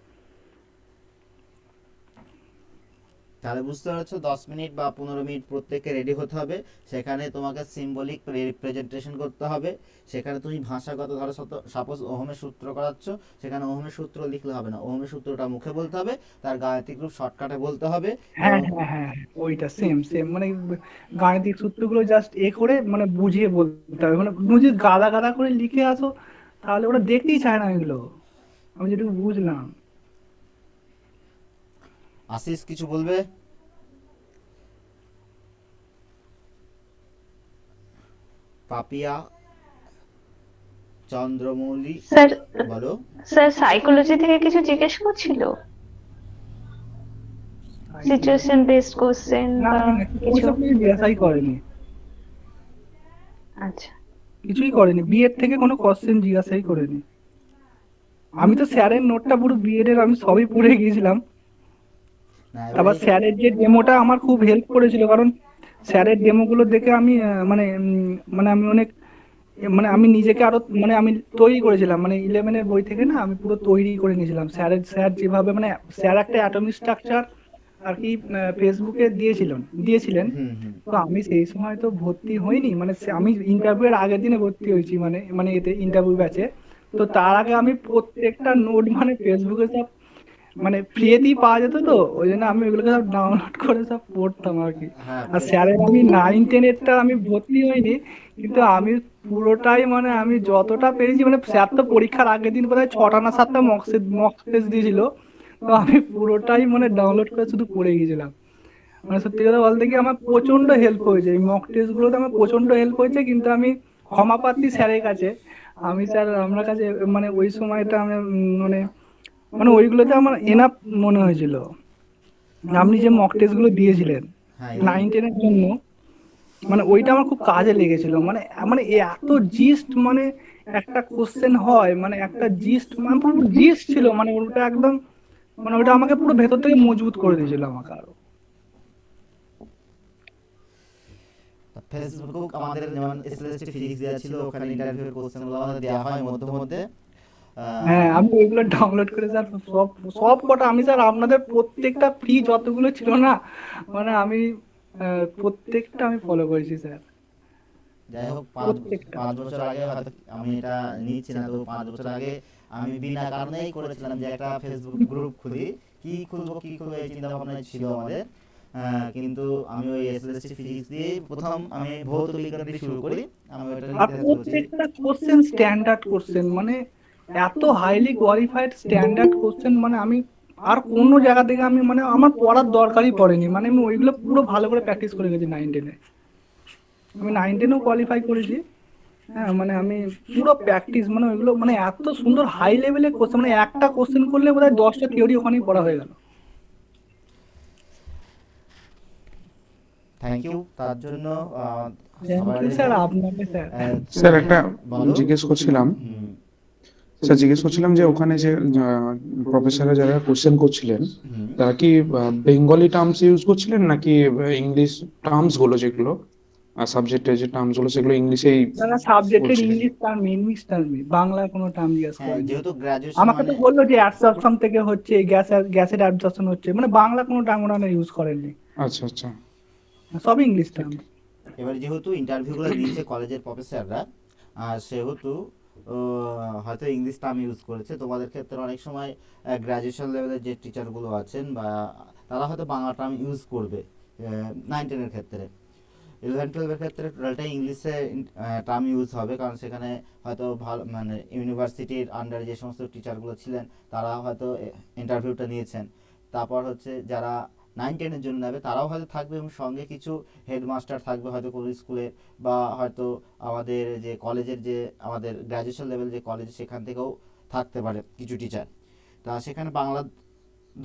তাহলে বুঝতে পারছো 10 মিনিট বা 15 মিনিট প্রত্যেককে রেডি হতে হবে। সেখানে তোমাকে সিম্বলিক রিপ্রেজেন্টেশন করতে হবে। সেখানে তুমি ভাষাগত, ধরো সাপোজ ওহমের সূত্র করাচ্ছ, সেখানে ওহমের সূত্র লিখলে হবে না, ওহমের সূত্রটা মুখে বলতে হবে, তার গাণিতিক রূপ শর্টকাটে বলতে হবে। হ্যাঁ হ্যাঁ হ্যাঁ, ওইটা সেম মানে গাণিতিক সূত্রগুলো জাস্ট করে মানে বুঝিয়ে বলতে হবে, মানে তুমি যদি গাদা গাদা করে লিখে আসো তাহলে ওরা দেখতেই চায় না এগুলো, আমি যেটুকু বুঝলাম। আশিস কিছু বলবে? পাপিয়া চন্দ্রমৌলি স্যার বলো। স্যার সাইকোলজি থেকে কিছু জিজ্ঞেস করছিল, সিচুয়েশন বেসড কোশ্চেন না বা না না, কিছু? ওইসব কিছু জিজ্ঞাসাই করেনি। আচ্ছা। কিছুই করেনি, বিএড থেকে কোনো কোশ্চেন জিজ্ঞাসাই করেনি। আমি তো স্যারের নোটটা পুরো বিএড এর আমি সবই পড়ে গিয়েছিলাম। না এবারে তারপর স্যারের যে ডেমোটা আমার খুব হেল্প করেছিল, কারণ স্যারের ডেমোগুলো দেখে আমি মানে আমি অনেক মানে আমি নিজেকে আরো মানে আমি তৈরি করেছিলাম, মানে 11-এর বই থেকে না আমি পুরো তৈরি করে নিয়েছিলাম। স্যার যেভাবে মানে স্যার একটা অ্যাটমিক স্ট্রাকচার আর কি ফেসবুকে দিয়েছিলেন। হুম হুম তো আমি সেই সময় তো ভর্তি হইনি, মানে আমি ইন্টারভিউ এর আগের দিনে ভর্তি হয়েছি, মানে মানে এতে ইন্টারভিউ ব্যাচে। তো তার আগে আমি প্রত্যেকটা নোট মানে ফেসবুকে সব মানে ফ্রিতেই পাওয়া যেত, তো ওই জন্য আমি ওগুলোকে সব ডাউনলোড করে সব পড়তাম আর কি। হ্যাঁ আর স্যারের আমি 9-10-এরটা আমি ভর্তি হইনি, কিন্তু আমি পুরোটাই মানে আমি যতটা পেরেছি, মানে স্যার তো পরীক্ষার আগের দিন বোধহয় 6টা না 7টা মক টেস্ট দিয়েছিল, তো আমি পুরোটাই মানে ডাউনলোড করে শুধু পড়ে গিয়েছিলাম। মানে সত্যি কথা বলতে কি আমার প্রচন্ড হেল্প হয়েছে এই মক টেস্ট গুলোতে, আমার প্রচন্ড হেল্প হয়েছে। কিন্তু আমি ক্ষমা প্রার্থী স্যারের কাছে। আমি স্যার আপনার কাছে মানে ওই সময়টা আমি মানে মানে ওইগুলোতে আমার এনাফ মনে হয়েছিল। আপনি যে মক টেস্ট গুলো দিয়েছিলেন হ্যাঁ এই যে 9-10-এর জন্য, মানে ওইটা আমার খুব কাজে লেগেছিল। মানে মানে এত জিস্ট মানে একটা কোশ্চেন হয়, মানে একটা জিস্ট মানে পুরো জিস্ট ছিল, মানে ওটা একদম মানে ওটা আমাকে পুরো ভেতর থেকে মজবুত করে দিয়েছিল আমাকে আরো। ফেসবুক আমাদের যেমন এসএলএসটি ফিজিক্স দেওয়া ছিল, ওখানে ইন্টারভিউর কোশ্চেনগুলো আমাদের দেওয়া হয় মধ্যে মধ্যে। হ্যাঁ, আমি ওইগুলো ডাউনলোড করে স্যার সব সব কটা আমি স্যার আপনাদের প্রত্যেকটা ফ্রি যতগুলো ছিল না, মানে আমি প্রত্যেকটা আমি ফলো করেছি স্যার, যাই হোক প্রত্যেকটা। 5 বছর আগে হয়তো আমি এটা নিচ্ছি না, তো 5 বছর আগে আমি বিনা কারণেই করেছিলাম যে একটা ফেসবুক গ্রুপ খুলি, কি খুলবো এই চিন্তা ভাবনা ছিল আমাদের। কিন্তু আমি ওই এসএলএসটি ফিজিক্স দিয়ে প্রথম আমি ভৌত বিজ্ঞান দিয়ে শুরু করি। আমি ওটা আর নিতে করেছি। প্রত্যেকটা কোশ্চেন স্ট্যান্ডার্ড কোশ্চেন, মানে এত হাইলি কোয়ালিফাইড স্ট্যান্ডার্ড কোশ্চেন, মানে আমি আর কোনো জায়গা থেকে আমি মানে আমার পড়ার দরকারই পড়েনি, মানে আমি ওইগুলো পুরো ভালো করে প্র্যাকটিস করে গেছি 9-10-এ। আমি 9-10-এও কোয়ালিফাই করেছি। হ্যাঁ, মানে আমি পুরো প্র্যাকটিস মানে ওইগুলো মানে এত সুন্দর হাই লেভেলের কোশ্চেন, মানে একটা কোশ্চেন করলে বোধহয় 10টা থিওরি ওখানেই পড়া হয়ে গেল। থ্যাংক ইউ তার জন্য। থ্যাংক ইউ স্যার আপনাকে স্যার। স্যার একটা বলো। জিজ্ঞেস করছিলাম, হুম স্যার জিজ্ঞেস করছিলাম যে ওখানে যে প্রফেসররা যারা কোশ্চেন করছিলেন, হুম তারা কি বেঙ্গলি টার্মস ইউজ করছিলেন নাকি ইংলিশ টার্মস গুলো যেগুলো সাবজেক্টের যে টার্মস গুলো সেগুলো ইংলিশেই না, সাবজেক্টের বলছিলেন? ইংলিশ টার্ম ইংলিশ টার্মই, বাংলা কোনো টার্ম জিজ্ঞাসা হ্যাঁ করেনি। যেহেতু গ্রাজুয়েশন আমাকে তো মানে বললো যে অ্যাবসর্পশন থেকে হচ্ছে গ্যাসের অ্যাবসর্পশন হচ্ছে, মানে বাংলা কোনো টার্ম ওরা ইউজ করেননি, আচ্ছা আচ্ছা। সব ইংলিশ টার্ম। এবার যেহেতু ইন্টারভিউগুলো নিচ্ছে কলেজের প্রফেসররা, সেহেতু হয়তো ইংলিশ টার্ম ইউজ করেছে। তোমাদের ক্ষেত্রে অনেক সময় গ্র্যাজুয়েশন লেভেলের যে টিচারগুলো আছেন বা তারা হয়তো বাংলা টার্ম ইউজ করবে 9-10-এর ক্ষেত্রে। 11-12-এর ক্ষেত্রে টোটালটাই ইংলিশে টার্ম ইউজ হবে, কারণ সেখানে হয়তো ভালো মানে ইউনিভার্সিটির আন্ডারে যে সমস্ত টিচারগুলো ছিলেন তারা হয়তো ইন্টারভিউটা নিয়েছেন। তারপর হচ্ছে যারা 9-10-এর জন্য নেবে তারাও হয়তো থাকবে, এবং সঙ্গে কিছু হেডমাস্টার থাকবে হয়তো কোনো স্কুলের, বা হয়তো আমাদের যে কলেজের যে আমাদের গ্র্যাজুয়েশন লেভেল যে কলেজ সেখান থেকেও থাকতে পারে কিছু টিচার। তা সেখানে বাংলা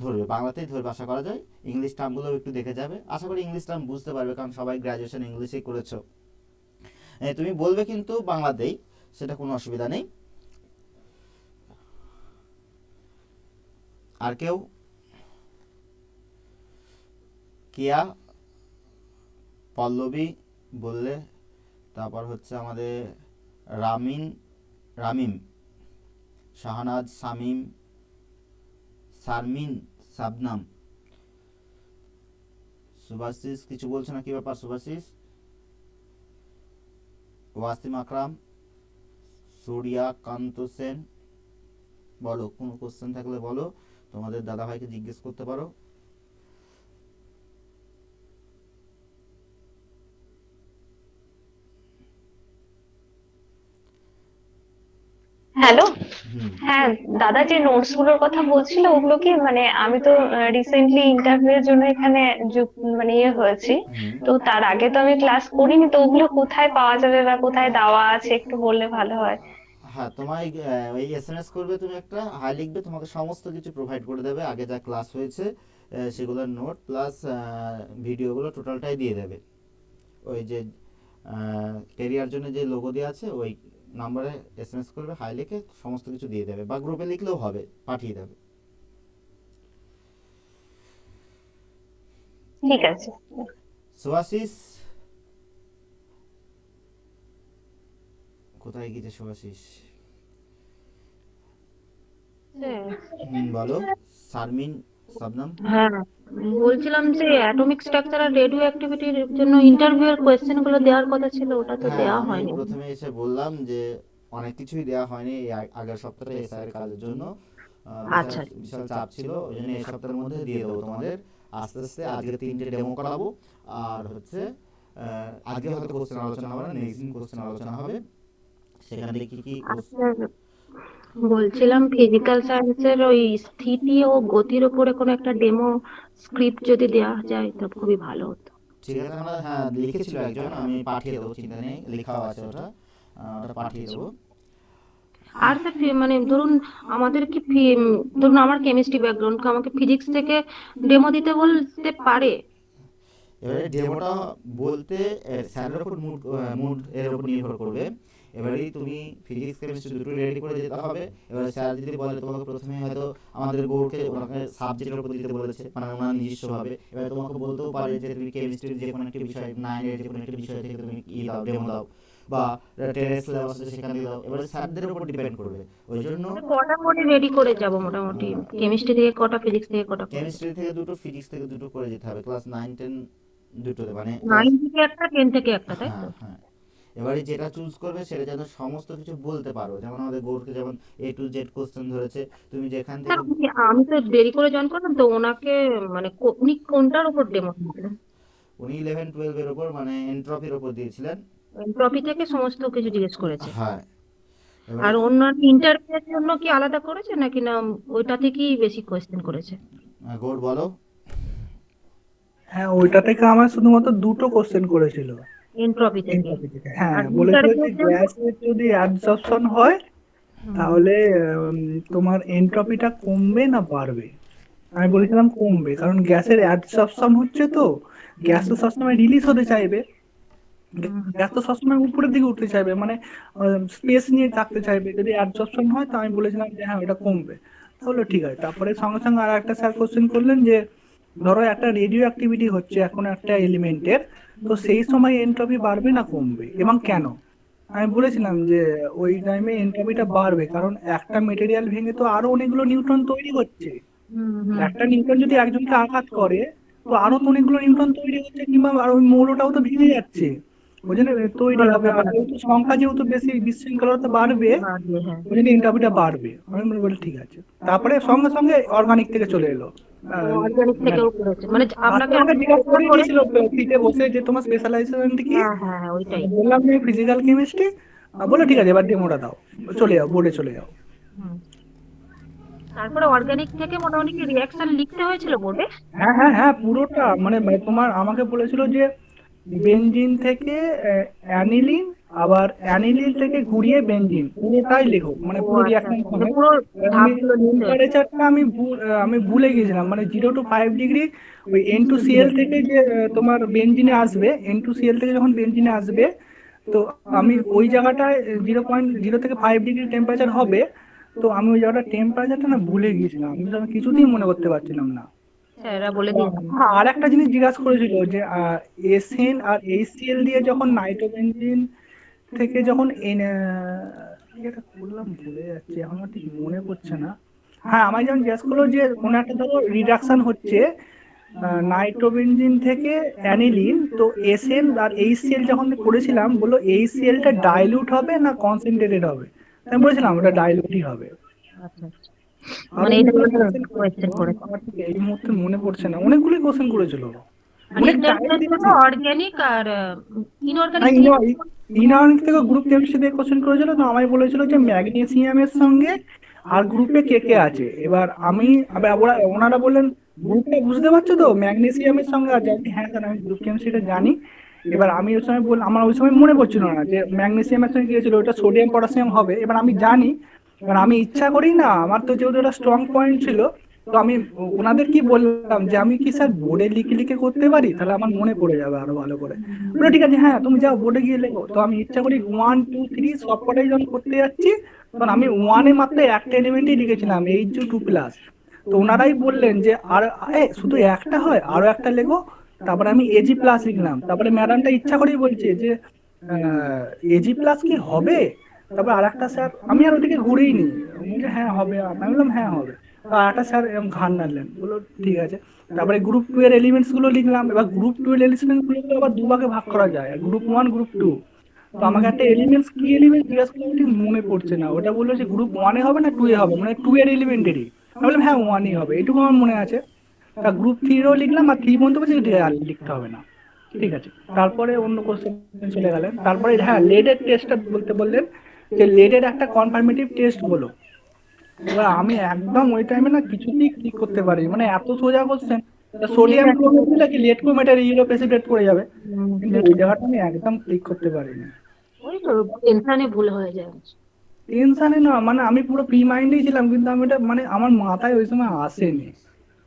ধরবে, বাংলাতেই ধরবে আশা করা যায়। ইংলিশ টার্মগুলো একটু দেখে যাবে, আশা করি ইংলিশ টার্ম বুঝতে পারবে, কারণ সবাই গ্র্যাজুয়েশন ইংলিশেই করেছো। তুমি বলবে কিন্তু বাংলাতেই, সেটা কোনো অসুবিধা নেই। আর কেউ? কিয়া, পল্লবী বললে, তারপর হচ্ছে আমাদের রামিম, শাহনাজ, শামিম, শারমিন, শাবনাম, সুভাশিস কিছু বলছে না, কি ব্যাপার সুভাশিস? ওয়াসিম আকরাম, সুরিয়া কান্ত সেন, বলো কোনো কোশ্চেন থাকলে বলো, তোমাদের দাদা ভাইকে জিজ্ঞেস করতে পারো। হ্যালো। হুম হ্যাঁ, দাদা যে নোটস গুলোর কথা বলছিল ওগুলো কি মানে আমি তো রিসেন্টলি ইন্টারভিউ এর জন্য এখানে মানে ইয়ে হয়েছি, হুম তো তার আগে তো আমি ক্লাস করিনি, তো ওগুলো কোথায় পাওয়া যাবে বা কোথায় দেওয়া আছে একটু বললে ভালো হয়। হ্যাঁ, তোমায় ওই এসএমএস করবে, তুমি একটা হাই লিখবে, তোমাকে সমস্ত কিছু প্রোভাইড করে দেবে, আগে যা ক্লাস হয়েছে সেগুলোর নোট প্লাস ভিডিওগুলো টোটালটাই দিয়ে দেবে। ওই যে কেরিয়ার জন্য যে লোগো দেওয়া আছে ওই নাম্বারে এসএমএস করবে, হাই লিখে সমস্ত কিছু দিয়ে দেবে, বা গ্রুপে লিখলেও হবে, পাঠিয়ে দেবে। ঠিক আছে। সুভাশিস কোথায় গিয়েছে? সুভাশিস বলো। শারমিন, শবনম। হ্যাঁ, বলছিলাম যে অ্যাটমিক স্ট্রাকচার আর রেডিও অ্যাক্টিভিটির জন্য ইন্টারভিউয়ের কোয়েশ্চেন গুলো দেওয়ার কথা ছিল, ওটা তো হ্যাঁ, দেওয়া আমি হয়নি। প্রথমে এসে বললাম যে অনেক কিছুই দেওয়া হয়নি এই আগের সপ্তাহে এসআই কাজের জন্য আচ্ছা। বিশাল চাপ ছিল, ওই জন্য এই সপ্তাহের মধ্যে দিয়ে দেবো তোমাদের আস্তে আস্তে। আজকে 3টে ডেমো করাবো, আর হচ্ছে আজকে হয়তো কোশ্চেন আলোচনা হবে না, নেক্সট দিন কোশ্চেন আলোচনা হবে, সেখানে কি কি আচ্ছা, বলছিলাম ফিজিক্যাল সায়েন্সের ওই স্থিতি ও গতির উপরে কোনো একটা ডেমো স্ক্রিপ্ট যদি দেওয়া যায় তো খুবই ভালো হতো। ঠিক আছে। আমরা হ্যাঁ লিখেছিল একজন, আমি পাঠিয়ে দেবো, চিন্তা নেই, লেখাও আছে ওটা, ওটা পাঠিয়ে দেবো। আর স্যার মানে ধরুন আমাদের কি ধরুন আমার কেমিস্ট্রি ব্যাকগ্রাউন্ড, আমাকে ফিজিক্স থেকে ডেমো দিতে বলতে পারে? এবারে ডেমোটা বলতে স্যারের উপর মুড এর উপর নির্ভর করবে। এবারে তুমি ফিজিক্স কেমিস্ট্রি দুটো রেডি করে যেতে হবে। এবারে স্যার যদি বলে তোমাকে প্রথমে হয়তো আমাদের বোর্ডকে ওনাকে সাবজেক্টের উপর দিতে বলেছে, মানে ওনার নিজস্বভাবে, এবারে তোমাকে বলতেও পারে যে তুমি কেমিস্ট্রির যে কোনো একটা বিষয়, 9 এর যে কোনো একটা বিষয় থেকে তুমি দাও, ডেমো দাও, বা টেরেস সিলেবাস আছে সেখানে দাও। এবারে স্যারদের উপর ডিপেন্ড করবে। ওই জন্য কটা করে রেডি করে যাব মোটামুটি? কেমিস্ট্রি থেকে কটা, ফিজিক্স থেকে কটা? কেমিস্ট্রি থেকে দুটো, ফিজিক্স থেকে দুটো করে যেতে হবে, ক্লাস 9 10 দুটোতে, মানে 9 থেকে একটা, 10 থেকে একটা, তাই তো? হ্যাঁ হ্যাঁ। এবারে যেটা চুজ করবে সেটা যেন সমস্ত কিছু বলতে পারো, যেমন আমাদের বোর্ডকে যেমন A to Z কোশ্চেন ধরেছে, তুমি যেখান স্যার থেকে আমি তো দেরি করে জয়েন করলাম তো, ওনাকে মানে উনি কোনটার উপর ডেমো দিলেন? উনি 11 12 এর উপর, মানে এন্ট্রপির উপর দিয়েছিলেন। এন্ট্রপি থেকে সমস্ত কিছু জিজ্ঞেস করেছে। হ্যাঁ। আর এবারে অন্যান্য ইন্টারভিউয়ের জন্য কি আলাদা করেছে নাকি না ওইটা থেকেই বেশি কোয়েশ্চেন করেছে? গৌড় বলো। হ্যাঁ, ওইটা থেকে আমার শুধুমাত্র দুটো কোশ্চেন করেছিল এন্ট্রপি থেকে। এনট্রপি থেকে। হ্যাঁ, আর বলেছিল যে ইন্টারভিউয়ের জন্য? গ্যাসের যদি অ্যাবজর্পশন হয় তাহলে তোমার এনট্রপিটা কমবে না বাড়বে। আমি বলেছিলাম কমবে, কারণ গ্যাসের অ্যাবজর্পশন হচ্ছে, তো গ্যাস তো সবসময় রিলিজ হতে চাইবে, গ্যাস তো সবসময় উপরের দিকে উঠতে চাইবে, মানে স্পেস নিয়ে থাকতে চাইবে। যদি অ্যাবজর্পশন হয় তো আমি বলেছিলাম যে হ্যাঁ ওটা কমবে। তাহলে ঠিক আছে। তারপরে সঙ্গে সঙ্গে আর একটা স্যার কোশ্চেন করলেন যে ধরো একটা রেডিও অ্যাক্টিভিটি হচ্ছে এখন একটা এলিমেন্টের, তো সেই সময় এনট্রপি বাড়বে না কমবে এবং কেন? আমি বলেছিলাম যে ওই টাইমে এনট্রপিটা বাড়বে কারণ একটা মেটেরিয়াল ভেঙে তো আরো অনেকগুলো নিউট্রন তৈরি হচ্ছে। একটা নিউট্রন যদি একজনকে আঘাত করে তো আরো তো অনেকগুলো নিউট্রন তৈরি হচ্ছে, কিংবা আর ওই মৌলটাও তো ভেঙে যাচ্ছে, ওই জন্য তৈরি হবে। আর যেহেতু সংখ্যা যেহেতু বেশি, বিশৃঙ্খলতা বাড়বে, হ্যাঁ। ওই জন্য এনট্রপিটা বাড়বে। আমি বলি ঠিক আছে। তারপরে সঙ্গে সঙ্গে অর্গানিক থেকে চলে এলো। অর্গানিক থেকেও করেছে, মানে আপনাকে আমাকে জিজ্ঞাসা করে দিয়েছিল ফিতে বসে যে তোমার স্পেশালাইজেশন কি। হ্যাঁ হ্যাঁ হ্যাঁ, ওইটাই। বললাম যে ফিজিক্যাল কেমিস্ট্রি। বলে ঠিক আছে এবার ডেমোটা দাও, চলে যাও বোর্ডে চলে যাও। হুম। তারপরে অর্গানিক থেকে মোটামুটি কি রিয়াকশন লিখতে হয়েছিল বোর্ডে? হ্যাঁ হ্যাঁ হ্যাঁ, পুরোটা মানে তোমার আমাকে বলেছিল যে বেনজিন থেকে অ্যানিলিন, আবার অ্যানিলিন থেকে ঘুরিয়ে বেনজিন, পুরোটাই লেখো, মানে পুরো রিয়াকশন মানে পুরো ধাপগুলো নিতে হয়েছে। টেম্পারেচারটা আমি ভুলে গেছিলাম, মানে 0 to 5 ডিগ্রি ওই N2Cl থেকে যে তোমার বেনজিনে আসবে, N2Cl থেকে যখন বেনজিনে আসবে, তো আমি ওই জায়গাটায় 0.0 থেকে 5 ডিগ্রি টেম্পারেচার হবে, তো আমি ওই জায়গাটা টেম্পারেচারটা না ভুলে গিয়েছিলাম, আমি কিছুতেই মনে করতে পারছিলাম না। স্যাররা বলে দিয়েছেন। হ্যাঁ, আর একটা জিনিস জিজ্ঞাসা করেছিল যে এসএন আর এইচসিএল দিয়ে যখন নাইট্রোবেনজিন থেকে যখন এটা বললাম ভুলে যাচ্ছি, এখন আমার ঠিক মনে পড়ছে না। হ্যাঁ, আমার যখন জিজ্ঞাসা করলো যে কোনো একটা ধরো রিডাকশন হচ্ছে নাইট্রোবেনজিন থেকে অ্যানিলিন, তো এসএন আর এইচসিএল যখন করেছিলাম, বললো এইচসিএলটা ডাইলিউট হবে না কনসেন্ট্রেটেড হবে। আমি বলেছিলাম ওটা ডাইলিউটই হবে। আচ্ছা আচ্ছা, মানে এই ধরনের কোয়েশ্চেন করেছে। আমার ঠিক এই মুহূর্তে মনে পড়ছে না, অনেকগুলি কোশ্চেন করেছিল। মানে ইন্টারভিউয়ের জন্য অর্গানিক আর ইনঅর্গানিক ইনঅর্গানিক থেকে গ্রুপ কেমিস্ট্রি দিয়ে কোশ্চেন করেছিল, তো আমায় বলেছিল যে ম্যাগনেসিয়ামের সঙ্গে আর গ্রুপে কে কে আছে। এবার ওনারা বললেন গ্রুপটা বুঝতে পারছো তো, ম্যাগনেসিয়ামের সঙ্গে আছে। হ্যাঁ স্যার, আমি গ্রুপ কেমিস্ট্রিটা জানি। এবার আমি ওই সময় আমার ওই সময় মনে পড়ছিল না যে ম্যাগনেসিয়ামের সঙ্গে কি হয়েছিল, ওটা সোডিয়াম পটাশিয়াম হবে। এবার আমি জানি, এবার আমি ইচ্ছা করি না, আমার তো যেহেতু একটা স্ট্রং পয়েন্ট ছিল, তো আমি ওনাদের কি বললাম যে আমি কি স্যার বোর্ডে লিখে লিখে করতে পারি, তাহলে আমার মনে পড়ে যাবে আরো ভালো করে। বলে ঠিক আছে, হ্যাঁ তুমি যাও বোর্ডে গিয়ে লেখো। তো আমি ইচ্ছা করি 1 2 3 সবকটাই যখন করতে যাচ্ছি, তখন আমি 1-এ মাত্র একটা এলিমেন্টই লিখেছিলাম, H2+। তো ওনারাই বললেন যে আর শুধু একটা হয়, আরো একটা লেখো। তারপরে আমি Ag+ লিখলাম। তারপরে ম্যাডামটা ইচ্ছা করেই বলছে যে Ag+ কি হবে? তারপর আর একটা স্যার, আমি আর ওদিকে ঘুরেই নি, আমি বলছি, হ্যাঁ হবে। আমি বললাম হ্যাঁ হবে। তো আর একটা স্যার এরকম ঘাড় নাড়লেন, বললো ঠিক আছে। তারপরে গ্রুপ 2 এর এলিমেন্টস গুলো লিখলাম। এবার গ্রুপ 2 এর এলিমেন্টস গুলো আবার দুভাগে ভাগ করা যায়, গ্রুপ 1 গ্রুপ 2। তো আমাকে একটা এলিমেন্টস, কি এলিমেন্ট জিজ্ঞাসা করলাম, ঠিক মনে পড়ছে না। ওটা বললো যে গ্রুপ 1 এ হবে না 2 এ হবে, মানে 2 এর এলিমেন্টেরই। আমি বললাম হ্যাঁ 1 ই হবে, এটুকু আমার মনে আছে। তা গ্রুপ 3 এরও লিখলাম, আর 3 পর্যন্ত বলছে যে আর লিখতে হবে না। ঠিক আছে, তারপরে অন্য কোশ্চেন চলে গেলেন। তারপরে হ্যাঁ লেডের টেস্টটা বলতে বললেন যে লেডের একটা কনফার্মেটিভ টেস্ট বলো। এবার আমি একদম ওই টাইমে না কিছুতেই ক্লিক করতে পারি, মানে এত সোজা কোশ্চেন। সোডিয়াম ক্লোরাইড দিলে কি লেড কোমেটের ইউরো প্রেসিপিটেট পড়ে যাবে, কিন্তু ওই জায়গাটা আমি একদম ক্লিক করতে পারিনি। ওই তো টেনশনে ভুল হয়ে যায়। টেনশনে না, মানে আমি পুরো প্রি মাইন্ডেই ছিলাম, কিন্তু আমি এটা মানে আমার মাথায় ওই সময় আসেনি,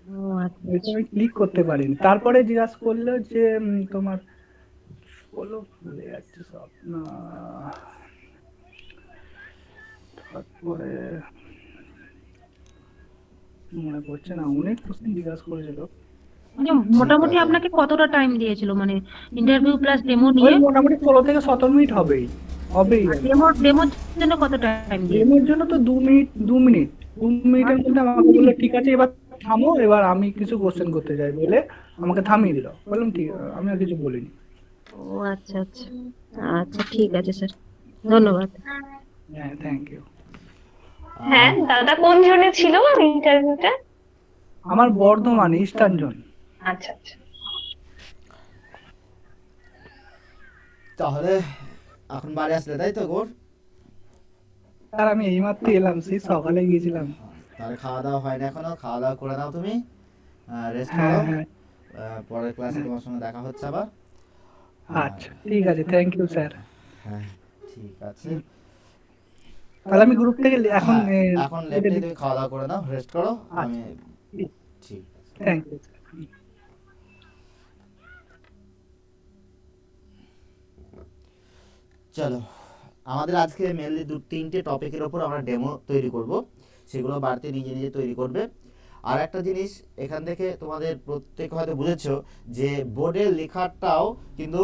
ও আচ্ছা ওই সময় ক্লিক করতে পারিনি। তারপরে জিজ্ঞাসা করলো যে তোমার বলো, ভুলে যাচ্ছে সব না। তারপরে মনে পড়ছে না, অনেক কোশ্চেন জিজ্ঞাসা করেছিল। মানে মোটামুটি আছে। আপনাকে কতটা টাইম দিয়েছিল, মানে ইন্টারভিউ প্লাস ডেমো ওই নিয়ে? মোটামুটি 16 থেকে 17 মিনিট হবেই হবেই। ডেমোর জন্য কত টাইম দিয়েছিল? ডেমোর জন্য তো 2 মিনিটের মধ্যে আমাকে বললো ঠিক আছে এবার থামো, এবার আমি কিছু কোশ্চেন করতে চাই বলে আমাকে থামিয়ে দিল। বললাম ঠিক, আমি আর কিছু বলিনি। ও আচ্ছা আচ্ছা, আচ্ছা ঠিক আছে স্যার, ধন্যবাদ। হ্যাঁ থ্যাংক ইউ। হ্যাঁ দাদা কোন জনে ছিল ইন্টারভিউটা? আমার বর্ধমান ইস্টার্ন জোন। আচ্ছা আচ্ছা। তাহলে এখন বাড়ি আসলে তাই তো গোর? আর আমি এইমাত্র এলাম, সেই সকালে গিয়েছিলাম। তাহলে খাওয়া দাওয়া হয়নি এখনো, খাওয়া দাওয়া করে নাও তুমি, রেস্ট হ্যাঁ করো। হ্যাঁ পরের ক্লাসে তোমার সঙ্গে দেখা হচ্ছে আবার। আচ্ছা ঠিক আছে, থ্যাংক ইউ স্যার। হ্যাঁ ঠিক আছে। তাহলে আমি গ্রুপ থেকে এখন হ্যাঁ, এখন লেফটে তুমি খাওয়া দাওয়া করে নাও, রেস্ট করো। আমি ঠিক আছে। Thank you. চলো, আমাদের আজকে মেনলি 2-3টে টপিকের ওপর আমরা ডেমো তৈরি করব, সেগুলো বাড়িতে নিজে নিজে তৈরি করবে। আর একটা জিনিস এখান থেকে তোমাদের প্রত্যেক হয়তো বুঝেছো যে বোর্ডের লেখাটাও কিন্তু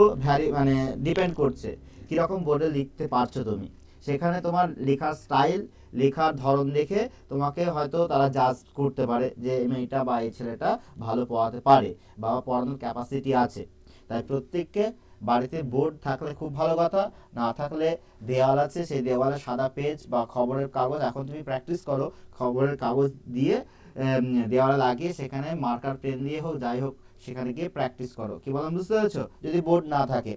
মানে ডিপেন্ড করছে কীরকম বোর্ডে লিখতে পারছো তুমি। সেখানে তোমার লেখার স্টাইল, লেখার ধরন দেখে তোমাকে হয়তো তারা জাজ করতে পারে যে এই মেয়েটা বা এই ছেলেটা ভালো পড়াতে পারে বা পড়ানোর ক্যাপাসিটি আছে। তাই প্রত্যেককে বাড়িতে বোর্ড থাকলে খুব ভালো কথা, না থাকলে দেওয়াল আছে, সেই দেওয়ালে সাদা পেজ বা খবরের কাগজ, এখন তুমি প্র্যাকটিস করো খবরের কাগজ দিয়ে দেওয়ালে লাগিয়ে সেখানে মার্কার পেন দিয়ে হোক যাই হোক সেখানে গিয়ে প্র্যাকটিস করো। কি বললাম বুঝতে পেরেছো? যদি বোর্ড না থাকে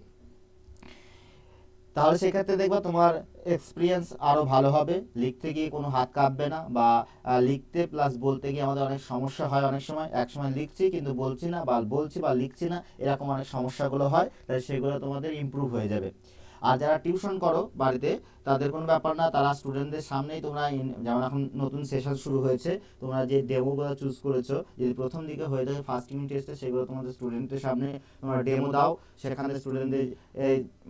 তাহলে সেক্ষেত্রে দেখবা তোমার এক্সপিরিয়েন্স আরও ভালো হবে, লিখতে গিয়ে কোনো হাত কাঁপবে না, বা লিখতে প্লাস বলতে গিয়ে আমাদের অনেক সমস্যা হয়। অনেক সময় এক সময় লিখছি কিন্তু বলছি না, বা বলছি বা লিখছি না, এরকম অনেক সমস্যাগুলো হয়। তাই সেগুলো তোমাদের ইমপ্রুভ হয়ে যাবে। আর যারা টিউশন করো বাড়িতে তাদের কোনো ব্যাপার না, তারা স্টুডেন্টদের সামনেই তোমরা যেমন এখন নতুন সেশন শুরু হয়েছে, তোমরা যে ডেমোগুলো চুজ করেছো যদি প্রথম দিকে হয়ে থাকে ফার্স্ট ইউনিট টেস্টে, সেগুলো তোমাদের স্টুডেন্টদের সামনে তোমরা ডেমো দাও। সেখানে স্টুডেন্টদের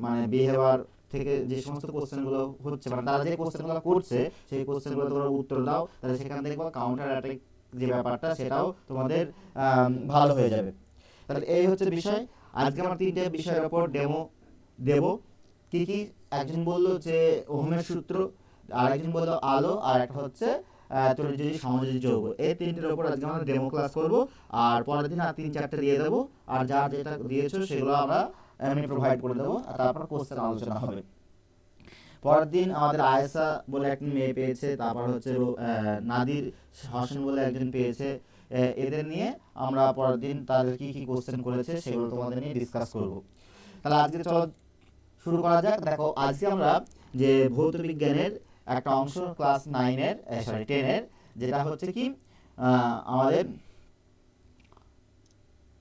মানে বিহেভিয়ার থেকে যে সমস্ত কোশ্চেনগুলো হচ্ছে, মানে তারা যে কোশ্চেনগুলো করছে সেই কোশ্চেনগুলো তোমরা উত্তর দাও। তাহলে সেখান থেকে কাউন্টার অ্যাটাক যে ব্যাপারটা সেটাও তোমাদের ভালো হয়ে যাবে। তাহলে এই হচ্ছে বিষয়। আজকে আমরা 3টে বিষয়ের উপর ডেমো দেব। কি কি? একজন বললো যে ওহমের সূত্র, আর একজন বললো আলো, আর একটা হচ্ছে তড়িৎ সমযোজী যৌগ। এই 3টের উপর আজকে আমরা ডেমো ক্লাস করব। আর পরের দিন আর 3-4টে দিয়ে দেবো, আর যার যেটা দিয়েছো সেগুলো আমরা আমি প্রোভাইড করে দেবো, আর তারপর কোশ্চেন আলোচনা হবে। পরের দিন আমাদের আয়েশা বলে একজন মেয়ে পেয়েছে, তারপর হচ্ছে নাদির হোসেন বলে একজন পেয়েছে। এদের নিয়ে আমরা পরের দিন তাদের কি কি কোশ্চেন করেছে সেগুলো তোমাদের নিয়ে ডিসকাস করব। তাহলে আজকে চলো শুরু করা যাক। দেখো আজকে আমরা যে ভৌত বিজ্ঞানের একটা অংশ ক্লাস 10-এর যেটা হচ্ছে কি আমাদের